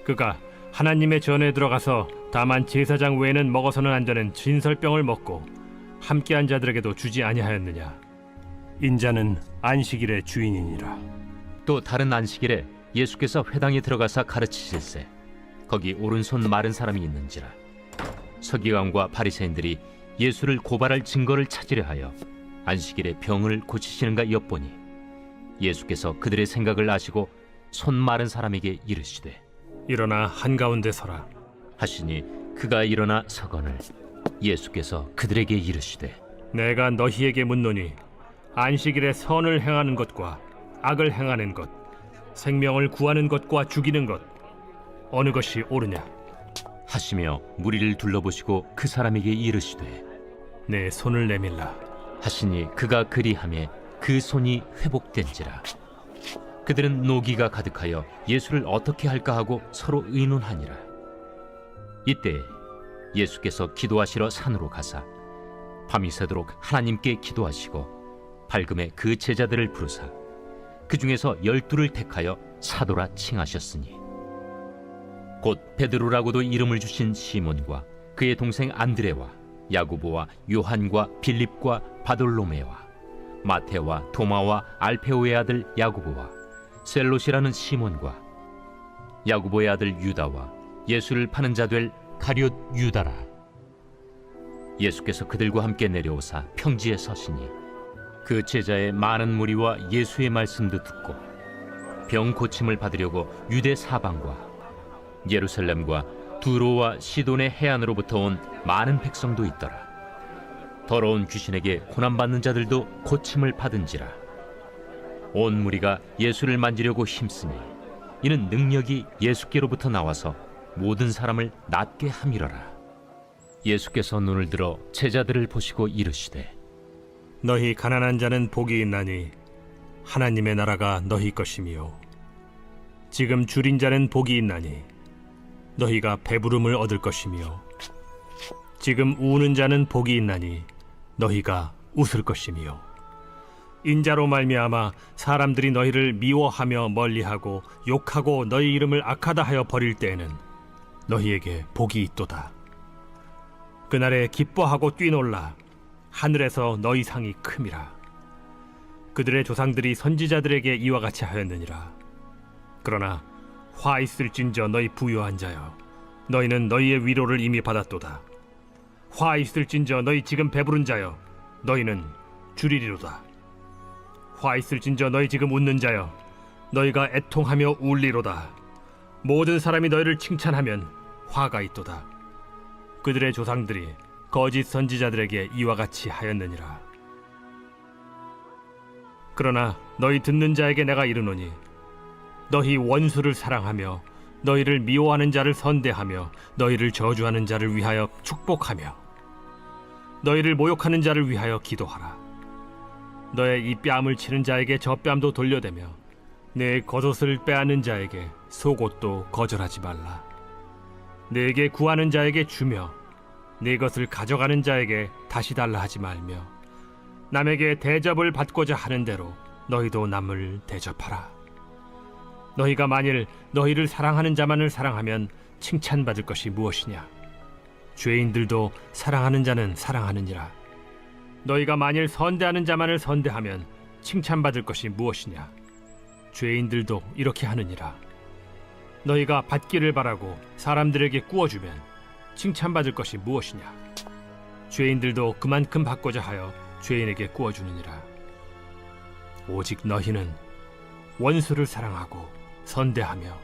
그가 하나님의 전에 들어가서 다만 제사장 외에는 먹어서는 안 되는 진설병을 먹고 함께한 자들에게도 주지 아니하였느냐? 인자는 안식일의 주인이니라. 또 다른 안식일에 예수께서 회당에 들어가사 가르치실새 거기 오른손 마른 사람이 있는지라. 서기관과 바리새인들이 예수를 고발할 증거를 찾으려 하여 안식일에 병을 고치시는가 엿보니 예수께서 그들의 생각을 아시고 손 마른 사람에게 이르시되 일어나 한가운데 서라 하시니 그가 일어나 서거늘 예수께서 그들에게 이르시되 내가 너희에게 묻노니 안식일에 선을 행하는 것과 악을 행하는 것, 생명을 구하는 것과 죽이는 것 어느 것이 옳으냐? 하시며 무리를 둘러보시고 그 사람에게 이르시되 내 손을 내밀라 하시니 그가 그리하매 그 손이 회복된지라. 그들은 노기가 가득하여 예수를 어떻게 할까 하고 서로 의논하니라. 이때 예수께서 기도하시러 산으로 가사 밤이 새도록 하나님께 기도하시고 밝음에 그 제자들을 부르사 그 중에서 12를 택하여 사도라 칭하셨으니 곧 베드로라고도 이름을 주신 시몬과 그의 동생 안드레와 야고보와 요한과 빌립과 바돌로메와 마테와 도마와 알페오의 아들 야고보와 셀롯이라는 시몬과 야고보의 아들 유다와 예수를 파는 자 될 가룟 유다라. 예수께서 그들과 함께 내려오사 평지에 서시니 그 제자의 많은 무리와 예수의 말씀도 듣고 병 고침을 받으려고 유대 사방과 예루살렘과 두로와 시돈의 해안으로부터 온 많은 백성도 있더라. 더러운 귀신에게 고난받는 자들도 고침을 받은지라. 온 무리가 예수를 만지려고 힘쓰니 이는 능력이 예수께로부터 나와서 모든 사람을 낫게 함이러라. 예수께서 눈을 들어 제자들을 보시고 이르시되 너희 가난한 자는 복이 있나니 하나님의 나라가 너희 것이며 지금 줄인 자는 복이 있나니 너희가 배부름을 얻을 것이며 지금 우는 자는 복이 있나니 너희가 웃을 것이며 인자로 말미암아 사람들이 너희를 미워하며 멀리하고 욕하고 너희 이름을 악하다 하여 버릴 때에는 너희에게 복이 있도다. 그날에 기뻐하고 뛰놀라 하늘에서 너희 상이 큼이라. 그들의 조상들이 선지자들에게 이와 같이 하였느니라. 그러나 화 있을진저 너희 부요한 자여, 너희는 너희의 위로를 이미 받았도다. 화 있을진저 너희 지금 배부른 자여, 너희는 줄이리로다. 화 있을진저 너희 지금 웃는 자여, 너희가 애통하며 울리로다. 모든 사람이 너희를 칭찬하면 화가 있도다. 그들의 조상들이 거짓 선지자들에게 이와 같이 하였느니라. 그러나 너희 듣는 자에게 내가 이르노니 너희 원수를 사랑하며 너희를 미워하는 자를 선대하며 너희를 저주하는 자를 위하여 축복하며 너희를 모욕하는 자를 위하여 기도하라. 너의 이 뺨을 치는 자에게 저 뺨도 돌려대며 내 겉옷을 빼앗는 자에게 속옷도 거절하지 말라. 내게 구하는 자에게 주며 내 것을 가져가는 자에게 다시 달라 하지 말며 남에게 대접을 받고자 하는 대로 너희도 남을 대접하라. 너희가 만일 너희를 사랑하는 자만을 사랑하면 칭찬받을 것이 무엇이냐? 죄인들도 사랑하는 자는 사랑하느니라. 너희가 만일 선대하는 자만을 선대하면 칭찬받을 것이 무엇이냐? 죄인들도 이렇게 하느니라. 너희가 받기를 바라고 사람들에게 구워주면 칭찬받을 것이 무엇이냐? 죄인들도 그만큼 받고자 하여 죄인에게 구워주느니라. 오직 너희는 원수를 사랑하고 선대하며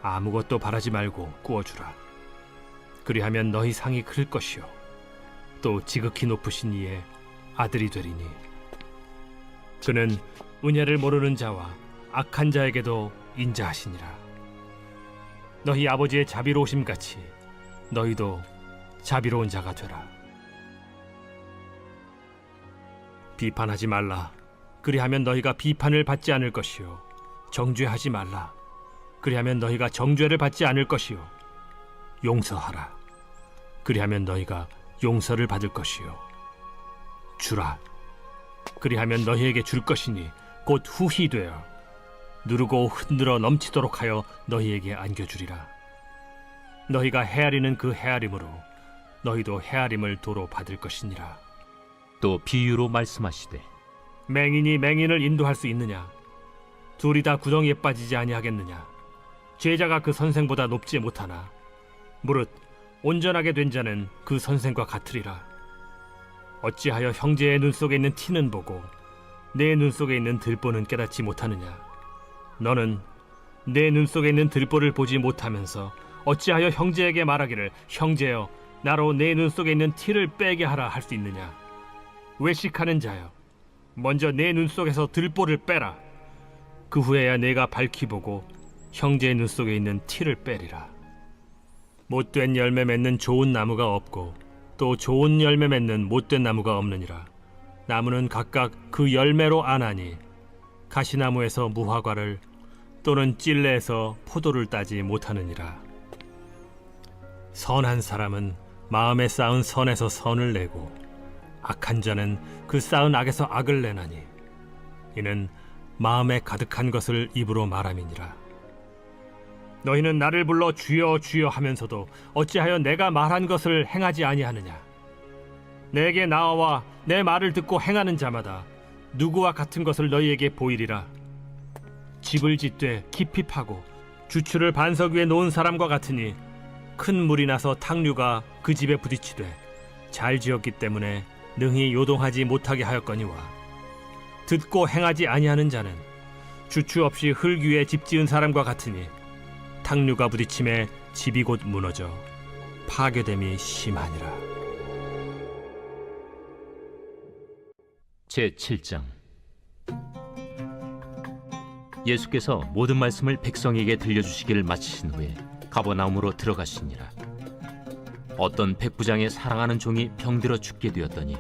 아무것도 바라지 말고 구워주라. 그리하면 너희 상이 클 것이요 또 지극히 높으신 이의 아들이 되리니 그는 은혜를 모르는 자와 악한 자에게도 인자하시니라. 너희 아버지의 자비로우심 같이 너희도 자비로운 자가 되라. 비판하지 말라. 그리하면 너희가 비판을 받지 않을 것이요 정죄하지 말라. 그리하면 너희가 정죄를 받지 않을 것이요 용서하라. 그리하면 너희가 용서를 받을 것이요 주라. 그리하면 너희에게 줄 것이니 곧 후히 되어 누르고 흔들어 넘치도록 하여 너희에게 안겨주리라. 너희가 헤아리는 그 헤아림으로 너희도 헤아림을 도로 받을 것이니라. 또 비유로 말씀하시되 맹인이 맹인을 인도할 수 있느냐? 둘이 다 구덩이에 빠지지 아니하겠느냐? 제자가 그 선생보다 높지 못하나 무릇 온전하게 된 자는 그 선생과 같으리라. 어찌하여 형제의 눈 속에 있는 티는 보고 내 눈 속에 있는 들보는 깨닫지 못하느냐? 너는 내 눈 속에 있는 들보를 보지 못하면서 어찌하여 형제에게 말하기를 형제여 나로 내 눈 속에 있는 티를 빼게 하라 할 수 있느냐? 외식하는 자여 먼저 내 눈 속에서 들보를 빼라. 그 후에야 내가 밝히 보고 형제의 눈 속에 있는 티를 빼리라. 못된 열매 맺는 좋은 나무가 없고 또 좋은 열매 맺는 못된 나무가 없느니라. 나무는 각각 그 열매로 아나니 가시나무에서 무화과를 또는 찔레에서 포도를 따지 못하느니라. 선한 사람은 마음에 쌓은 선에서 선을 내고 악한 자는 그 쌓은 악에서 악을 내나니 이는 마음에 가득한 것을 입으로 말함이니라. 너희는 나를 불러 주여 주여 하면서도 어찌하여 내가 말한 것을 행하지 아니하느냐? 내게 나와 내 말을 듣고 행하는 자마다 누구와 같은 것을 너희에게 보이리라. 집을 짓되 깊이 파고 주추를 반석 위에 놓은 사람과 같으니 큰 물이 나서 탕류가 그 집에 부딪히되 잘 지었기 때문에 능히 요동하지 못하게 하였거니와 듣고 행하지 아니하는 자는 주추 없이 흙 위에 집 지은 사람과 같으니 탕류가 부딪힘에 집이 곧 무너져 파괴됨이 심하니라. 제7장. 예수께서 모든 말씀을 백성에게 들려주시기를 마치신 후에 가버나움으로 들어가시니라. 어떤 백부장의 사랑하는 종이 병들어 죽게 되었더니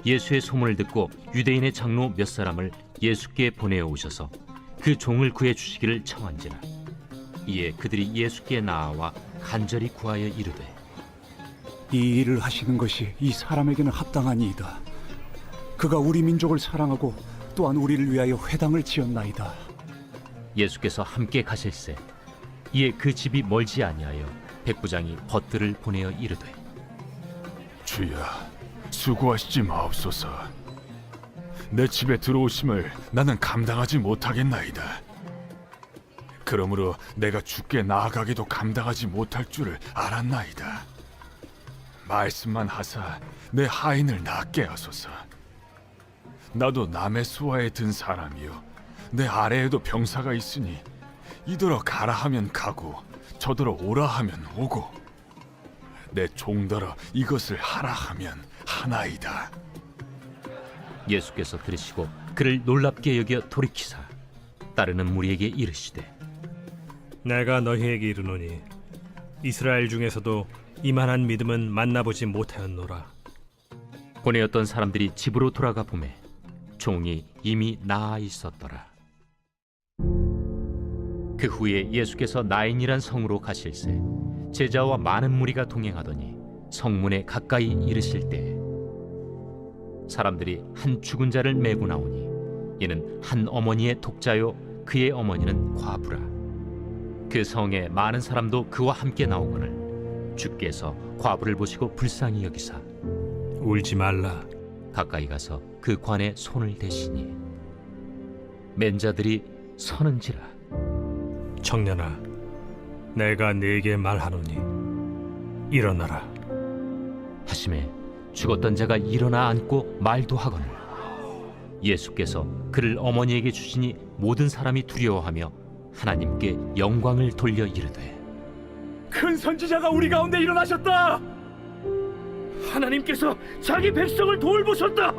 예수의 소문을 듣고 유대인의 장로 몇 사람을 예수께 보내어 오셔서 그 종을 구해 주시기를 청한지라. 이에 그들이 예수께 나아와 간절히 구하여 이르되, 이 일을 하시는 것이 이 사람에게는 합당하니이다. 그가 우리 민족을 사랑하고 또한 우리를 위하여 회당을 지었나이다. 예수께서 함께 가실새 이에 그 집이 멀지 아니하여 백부장이 벗들을 보내어 이르되, 주여, 수고하시지 마옵소서. 내 집에 들어오심을 나는 감당하지 못하겠나이다. 그러므로 내가 주께 나아가기도 감당하지 못할 줄을 알았나이다. 말씀만 하사 내 하인을 낫게 하소서. 나도 남의 수하에 든 사람이요, 내 아래에도 병사가 있으니 이더러 가라 하면 가고 저더러 오라 하면 오고 내 종더러 이것을 하라 하면 하나이다. 예수께서 들으시고 그를 놀랍게 여겨 돌이키사 따르는 무리에게 이르시되, 내가 너희에게 이르노니 이스라엘 중에서도 이만한 믿음은 만나보지 못하였노라. 보내었던 사람들이 집으로 돌아가 보매 종이 이미 나아 있었더라. 그 후에 예수께서 나인이란 성으로 가실새 제자와 많은 무리가 동행하더니 성문에 가까이 이르실 때 사람들이 한 죽은 자를 메고 나오니 이는 한 어머니의 독자요 그의 어머니는 과부라. 그 성에 많은 사람도 그와 함께 나오거늘 주께서 과부를 보시고 불쌍히 여기사 울지 말라. 가까이 가서 그 관에 손을 대시니 맨 자들이 서는지라. 청년아, 내가 네게 말하노니 일어나라 하심에 죽었던 자가 일어나 앉고 말도 하거늘 예수께서 그를 어머니에게 주시니 모든 사람이 두려워하며 하나님께 영광을 돌려 이르되, 큰 선지자가 우리 가운데 일어나셨다. 하나님께서 자기 백성을 돌보셨다.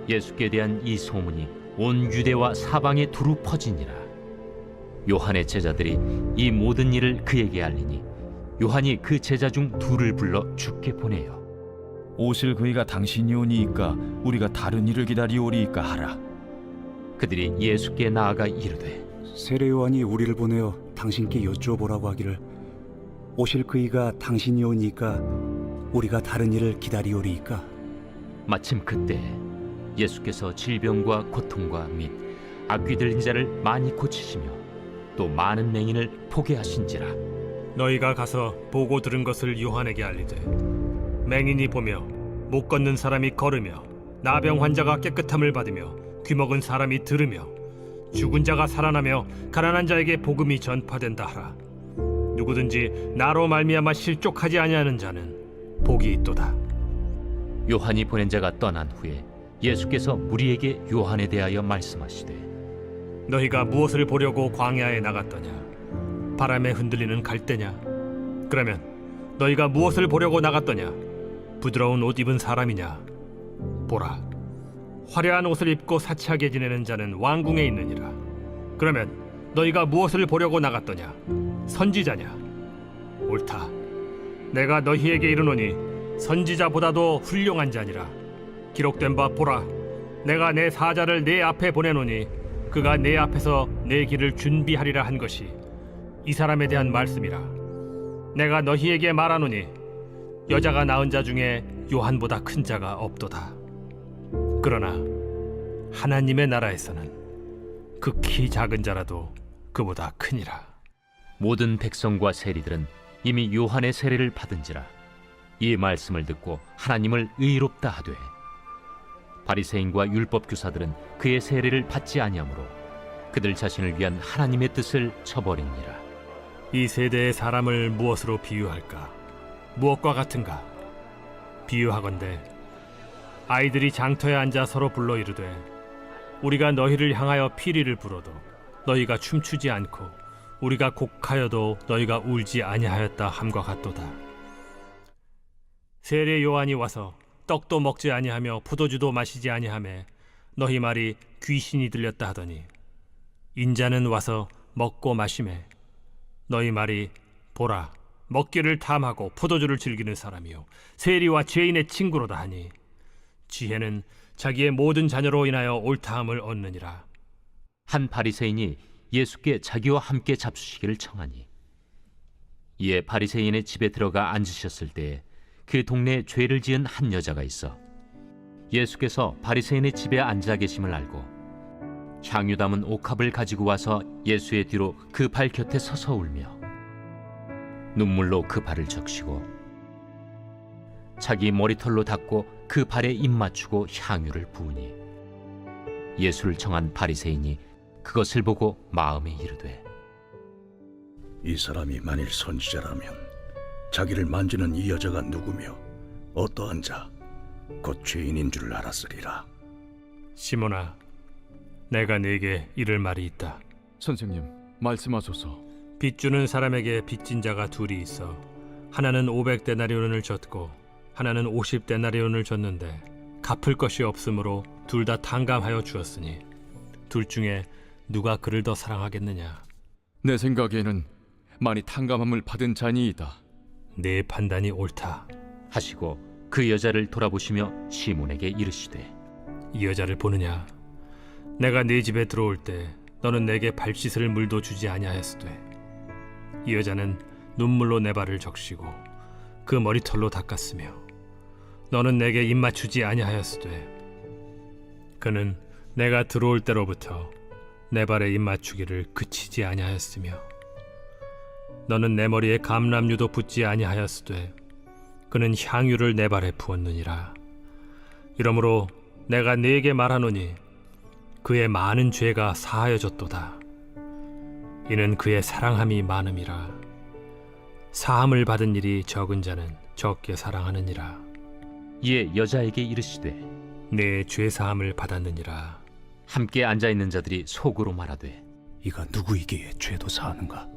예수께 대한 이 소문이 온 유대와 사방에 두루 퍼지니라. 요한의 제자들이 이 모든 일을 그에게 알리니 요한이 그 제자 중 둘을 불러 주께 보내요. 오실 그이가 당신이 오니이까 우리가 다른 일을 기다리오리이까 하라. 그들이 예수께 나아가 이르되, 세례 요한이 우리를 보내어 당신께 여쭈어보라고 하기를 오실 그이가 당신이 오니까 우리가 다른 일을 기다리오리이까. 마침 그때 예수께서 질병과 고통과 및 악귀 들린 자를 많이 고치시며 또 많은 맹인을 보게 하신지라. 너희가 가서 보고 들은 것을 요한에게 알리되 맹인이 보며 못 걷는 사람이 걸으며 나병 환자가 깨끗함을 받으며 귀먹은 사람이 들으며 죽은 자가 살아나며 가난한 자에게 복음이 전파된다 하라. 누구든지 나로 말미암아 실족하지 아니하는 자는 복이 있도다. 요한이 보낸 자가 떠난 후에 예수께서 무리에게 요한에 대하여 말씀하시되, 너희가 무엇을 보려고 광야에 나갔더냐? 바람에 흔들리는 갈대냐? 그러면 너희가 무엇을 보려고 나갔더냐? 부드러운 옷 입은 사람이냐? 보라, 화려한 옷을 입고 사치하게 지내는 자는 왕궁에 있느니라. 그러면 너희가 무엇을 보려고 나갔더냐? 선지자냐? 옳다. 내가 너희에게 이르노니 선지자보다도 훌륭한 자니라. 기록된 바 보라, 내가 내 사자를 내 앞에 보내노니 그가 내 앞에서 내 길을 준비하리라 한 것이 이 사람에 대한 말씀이라. 내가 너희에게 말하노니 여자가 낳은 자 중에 요한보다 큰 자가 없도다. 그러나 하나님의 나라에서는 극히 작은 자라도 그보다 크니라. 모든 백성과 세리들은 이미 요한의 세례를 받은지라. 이 말씀을 듣고 하나님을 의롭다 하되 바리새인과 율법 교사들은 그의 세례를 받지 아니하므로 그들 자신을 위한 하나님의 뜻을 저버리니라. 이 세대의 사람을 무엇으로 비유할까? 무엇과 같은가? 비유하건대 아이들이 장터에 앉아 서로 불러 이르되 우리가 너희를 향하여 피리를 불어도 너희가 춤추지 않고 우리가 곡하여도 너희가 울지 아니하였다 함과 같도다. 세례 요한이 와서 떡도 먹지 아니하며 포도주도 마시지 아니하매 너희 말이 귀신이 들렸다 하더니 인자는 와서 먹고 마시매 너희 말이 보라 먹기를 탐하고 포도주를 즐기는 사람이요 세리와 죄인의 친구로다 하니 지혜는 자기의 모든 자녀로 인하여 옳다함을 얻느니라. 한 바리새인이 예수께 자기와 함께 잡수시기를 청하니 이에 바리새인의 집에 들어가 앉으셨을 때에 그 동네에 죄를 지은 한 여자가 있어 예수께서 바리새인의 집에 앉아 계심을 알고 향유 담은 옥합을 가지고 와서 예수의 뒤로 그 발 곁에 서서 울며 눈물로 그 발을 적시고 자기 머리털로 닦고 그 발에 입 맞추고 향유를 부으니 예수를 청한 바리새인이 그것을 보고 마음에 이르되 이 사람이 만일 선지자라면 자기를 만지는 이 여자가 누구며 어떠한 자 곧 죄인인 줄 알았으리라. 시몬아 내가 네게 이를 말이 있다. 선생님, 말씀하소서. 빚 주는 사람에게 빚진 자가 둘이 있어 하나는 500데나리온을 줬고 하나는 50데나리온을 줬는데 갚을 것이 없으므로 둘 다 탕감하여 주었으니 둘 중에 누가 그를 더 사랑하겠느냐? 내 생각에는 많이 탕감함을 받은 자니이다. 내 판단이 옳다 하시고 그 여자를 돌아보시며 시몬에게 이르시되 이 여자를 보느냐? 내가 네 집에 들어올 때 너는 내게 발 씻을 물도 주지 아니하였으되 이 여자는 눈물로 내 발을 적시고 그 머리털로 닦았으며 너는 내게 입 맞추지 아니하였으되 그는 내가 들어올 때로부터 내 발에 입 맞추기를 그치지 아니하였으며 너는 내 머리에 감람유도 붓지 아니하였으되 그는 향유를 내 발에 부었느니라. 이러므로 내가 네게 말하노니 그의 많은 죄가 사하여졌도다. 이는 그의 사랑함이 많음이라. 사함을 받은 일이 적은 자는 적게 사랑하느니라. 이에 여자에게 이르시되 내 죄 사함을 받았느니라. 함께 앉아있는 자들이 속으로 말하되 이가 누구이기에 죄도 사하는가?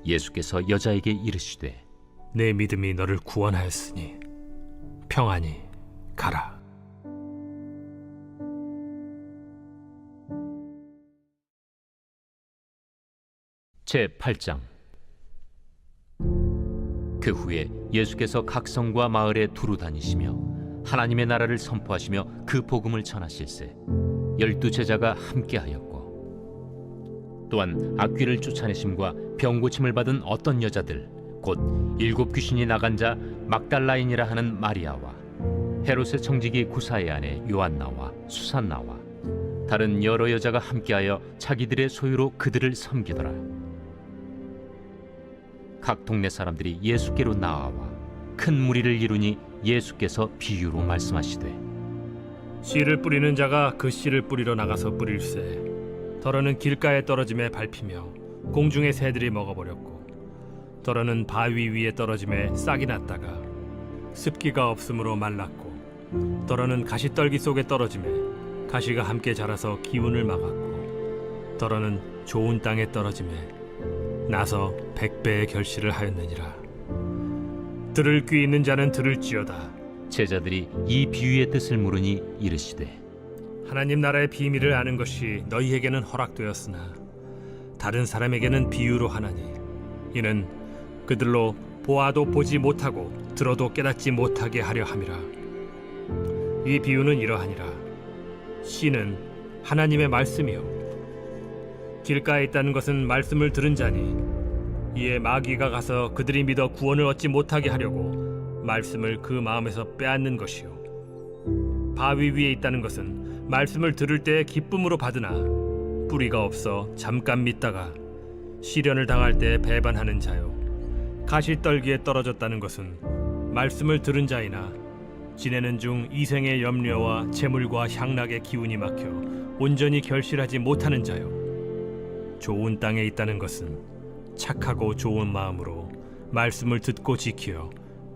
예수께서 여자에게 이르시되 내 믿음이 너를 구원하였으니 평안히 가라. 제8장. 그 후에 예수께서 각 성과 마을에 두루 다니시며 하나님의 나라를 선포하시며 그 복음을 전하실세 12 제자가 함께하였고 또한 악귀를 쫓아내심과 병 고침을 받은 어떤 여자들 곧 7 귀신이 나간 자 막달라인이라 하는 마리아와 헤롯의 청지기 구사의 아내 요한나와 수산나와 다른 여러 여자가 함께하여 자기들의 소유로 그들을 섬기더라. 각 동네 사람들이 예수께로 나아와 큰 무리를 이루니 예수께서 비유로 말씀하시되 씨를 뿌리는 자가 그 씨를 뿌리러 나가서 뿌릴새 더러는 길가에 떨어짐에 밟히며 공중의 새들이 먹어버렸고 더러는 바위 위에 떨어짐에 싹이 났다가 습기가 없으므로 말랐고 더러는 가시떨기 속에 떨어짐에 가시가 함께 자라서 기운을 막았고 더러는 좋은 땅에 떨어짐에 나서 100배의 결실을 하였느니라. 들을 귀 있는 자는 들을지어다. 제자들이 이 비유의 뜻을 물으니 이르시되 하나님 나라의 비밀을 아는 것이 너희에게는 허락되었으나 다른 사람에게는 비유로 하나니 이는 그들로 보아도 보지 못하고 들어도 깨닫지 못하게 하려 함이라. 이 비유는 이러하니라. 씨는 하나님의 말씀이요 길가에 있다는 것은 말씀을 들은 자니 이에 마귀가 가서 그들이 믿어 구원을 얻지 못하게 하려고 말씀을 그 마음에서 빼앗는 것이요 바위 위에 있다는 것은 말씀을 들을 때에 기쁨으로 받으나 뿌리가 없어 잠깐 믿다가 시련을 당할 때 배반하는 자요 가시떨기에 떨어졌다는 것은 말씀을 들은 자이나 지내는 중 이생의 염려와 재물과 향락의 기운이 막혀 온전히 결실하지 못하는 자요 좋은 땅에 있다는 것은 착하고 좋은 마음으로 말씀을 듣고 지키어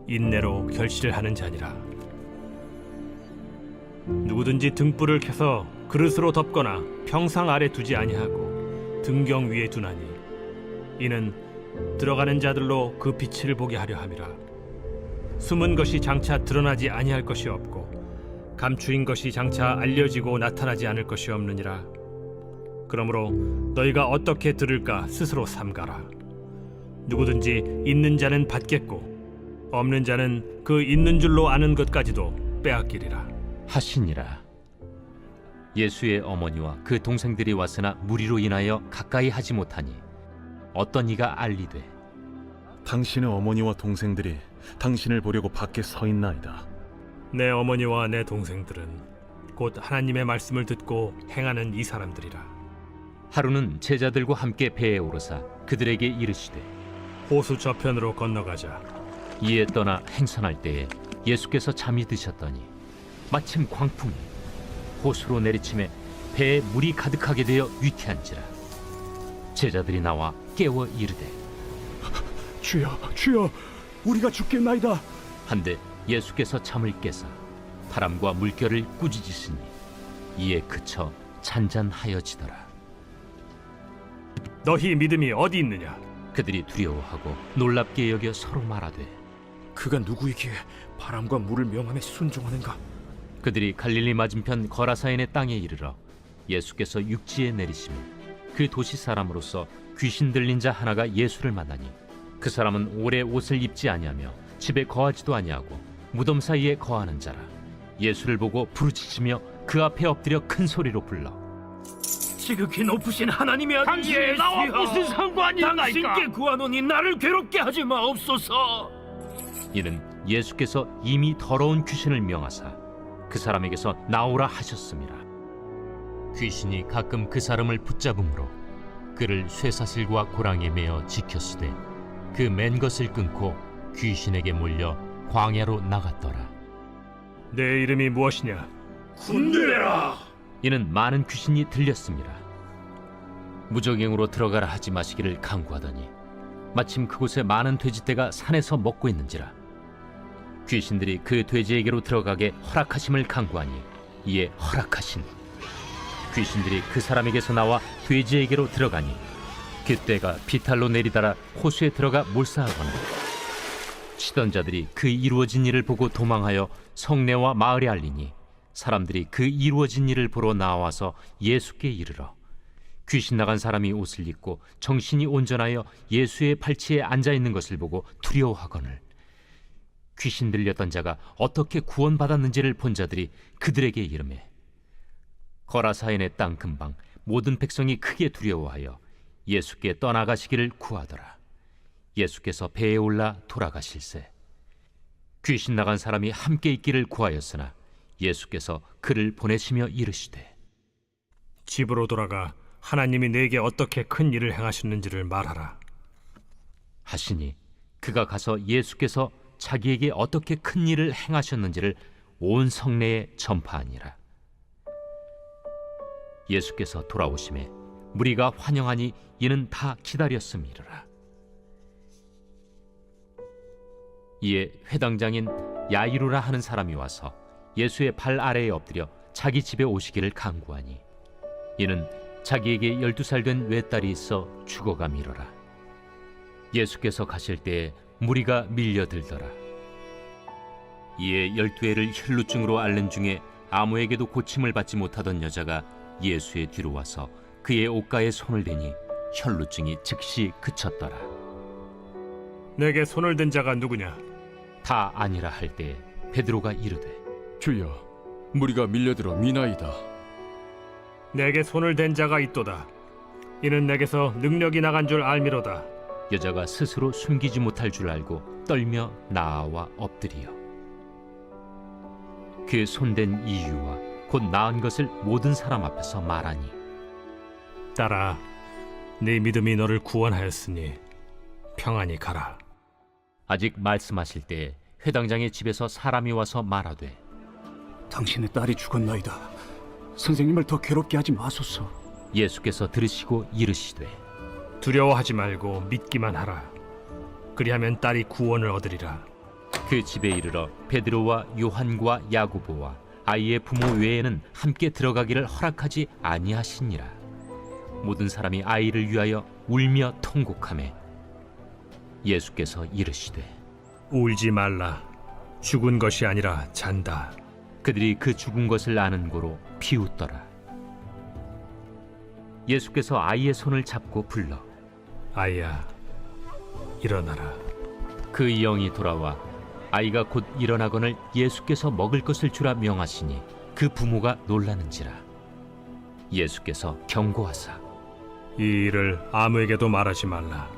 인내로 결실을 하는 자니라. 누구든지 등불을 켜서 그릇으로 덮거나 평상 아래 두지 아니하고 등경 위에 두나니 이는 들어가는 자들로 그 빛을 보게 하려 함이라. 숨은 것이 장차 드러나지 아니할 것이 없고 감추인 것이 장차 알려지고 나타나지 않을 것이 없느니라. 그러므로 너희가 어떻게 들을까 스스로 삼가라. 누구든지 있는 자는 받겠고 없는 자는 그 있는 줄로 아는 것까지도 빼앗기리라 하시니라. 예수의 어머니와 그 동생들이 왔으나 무리로 인하여 가까이 하지 못하니 어떤 이가 알리되 당신의 어머니와 동생들이 당신을 보려고 밖에 서 있나이다. 내 어머니와 내 동생들은 곧 하나님의 말씀을 듣고 행하는 이 사람들이라. 하루는 제자들과 함께 배에 오르사 그들에게 이르시되 호수 저편으로 건너가자. 이에 떠나 행선할 때에 예수께서 잠이 드셨더니 마침 광풍이 호수로 내리침에 배에 물이 가득하게 되어 위태한지라. 제자들이 나와 깨워 이르되 주여, 주여, 우리가 죽겠나이다. 한데 예수께서 잠을 깨사 바람과 물결을 꾸짖으시니 이에 그쳐 잔잔하여지더라. 너희 믿음이 어디 있느냐? 그들이 두려워하고 놀랍게 여겨 서로 말하되 그가 누구이기에 바람과 물을 명함에 순종하는가? 그들이 갈릴리 맞은편 거라사인의 땅에 이르러 예수께서 육지에 내리시며 그 도시 사람으로서 귀신 들린 자 하나가 예수를 만나니 그 사람은 오래 옷을 입지 아니하며 집에 거하지도 아니하고 무덤 사이에 거하는 자라. 예수를 보고 부르짖으며 그 앞에 엎드려 큰 소리로 불러 지극히 높으신 하나님의 아들 당신이 나와 무슨 상관이 있나이까? 당신께 구하노니 나를 괴롭게 하지 마옵소서. 이는 예수께서 이미 더러운 귀신을 명하사 그 사람에게서 나오라 하셨습니다. 귀신이 가끔 그 사람을 붙잡음으로 그를 쇠사슬과 고랑에 매어 지켰으되 그 맨 것을 끊고 귀신에게 몰려 광야로 나갔더라. 내 이름이 무엇이냐? 군대라. 이는 많은 귀신이 들렸습니다. 무적행으로 들어가라 하지 마시기를 강구하더니 마침 그곳에 많은 돼지떼가 산에서 먹고 있는지라. 귀신들이 그 돼지에게로 들어가게 허락하심을 강구하니 이에 허락하신. 귀신들이 그 사람에게서 나와 돼지에게로 들어가니 그 떼가 비탈로 내리달아 호수에 들어가 몰사하거나 치던 자들이 그 이루어진 일을 보고 도망하여 성내와 마을에 알리니 사람들이 그 이루어진 일을 보러 나와서 예수께 이르러 귀신 나간 사람이 옷을 입고 정신이 온전하여 예수의 발치에 앉아 있는 것을 보고 두려워하거늘 귀신 들렸던 자가 어떻게 구원받았는지를 본 자들이 그들에게 이르매 거라사인의 땅 근방 모든 백성이 크게 두려워하여 예수께 떠나가시기를 구하더라. 예수께서 배에 올라 돌아가실세 귀신 나간 사람이 함께 있기를 구하였으나 예수께서 그를 보내시며 이르시되 집으로 돌아가 하나님이 내게 어떻게 큰 일을 행하셨는지를 말하라 하시니 그가 가서 예수께서 자기에게 어떻게 큰 일을 행하셨는지를 온 성내에 전파하니라. 예수께서 돌아오심에 무리가 환영하니 이는 다 기다렸음이라. 이에 회당장인 야이루라 하는 사람이 와서 예수의 발 아래에 엎드려 자기 집에 오시기를 간구하니 이는 자기에게 12살 된 외딸이 있어 죽어가미러라. 예수께서 가실 때에 무리가 밀려들더라. 이에 12해를 혈루증으로 앓는 중에 아무에게도 고침을 받지 못하던 여자가 예수의 뒤로 와서 그의 옷가에 손을 대니 혈루증이 즉시 그쳤더라. 내게 손을 댄 자가 누구냐? 다 아니라 할 때 베드로가 이르되 주여, 무리가 밀려들어 미나이다. 내게 손을 댄 자가 있도다. 이는 내게서 능력이 나간 줄 알미로다. 여자가 스스로 숨기지 못할 줄 알고 떨며 나아와 엎드리어 그 손댄 이유와 곧 나은 것을 모든 사람 앞에서 말하니 딸아, 네 믿음이 너를 구원하였으니 평안히 가라. 아직 말씀하실 때 회당장의 집에서 사람이 와서 말하되 당신의 딸이 죽었나이다. 선생님을 더 괴롭게 하지 마소서. 예수께서 들으시고 이르시되 두려워하지 말고 믿기만 하라. 그리하면 딸이 구원을 얻으리라. 그 집에 이르러 베드로와 요한과 야고보와 아이의 부모 외에는 함께 들어가기를 허락하지 아니하시니라. 모든 사람이 아이를 위하여 울며 통곡하매 예수께서 이르시되 울지 말라. 죽은 것이 아니라 잔다. 그들이 그 죽은 것을 아는 고로 비웃더라. 예수께서 아이의 손을 잡고 불러 아이야, 일어나라. 그 영이 돌아와 아이가 곧 일어나거늘 예수께서 먹을 것을 주라 명하시니 그 부모가 놀라는지라. 예수께서 경고하사 이 일을 아무에게도 말하지 말라.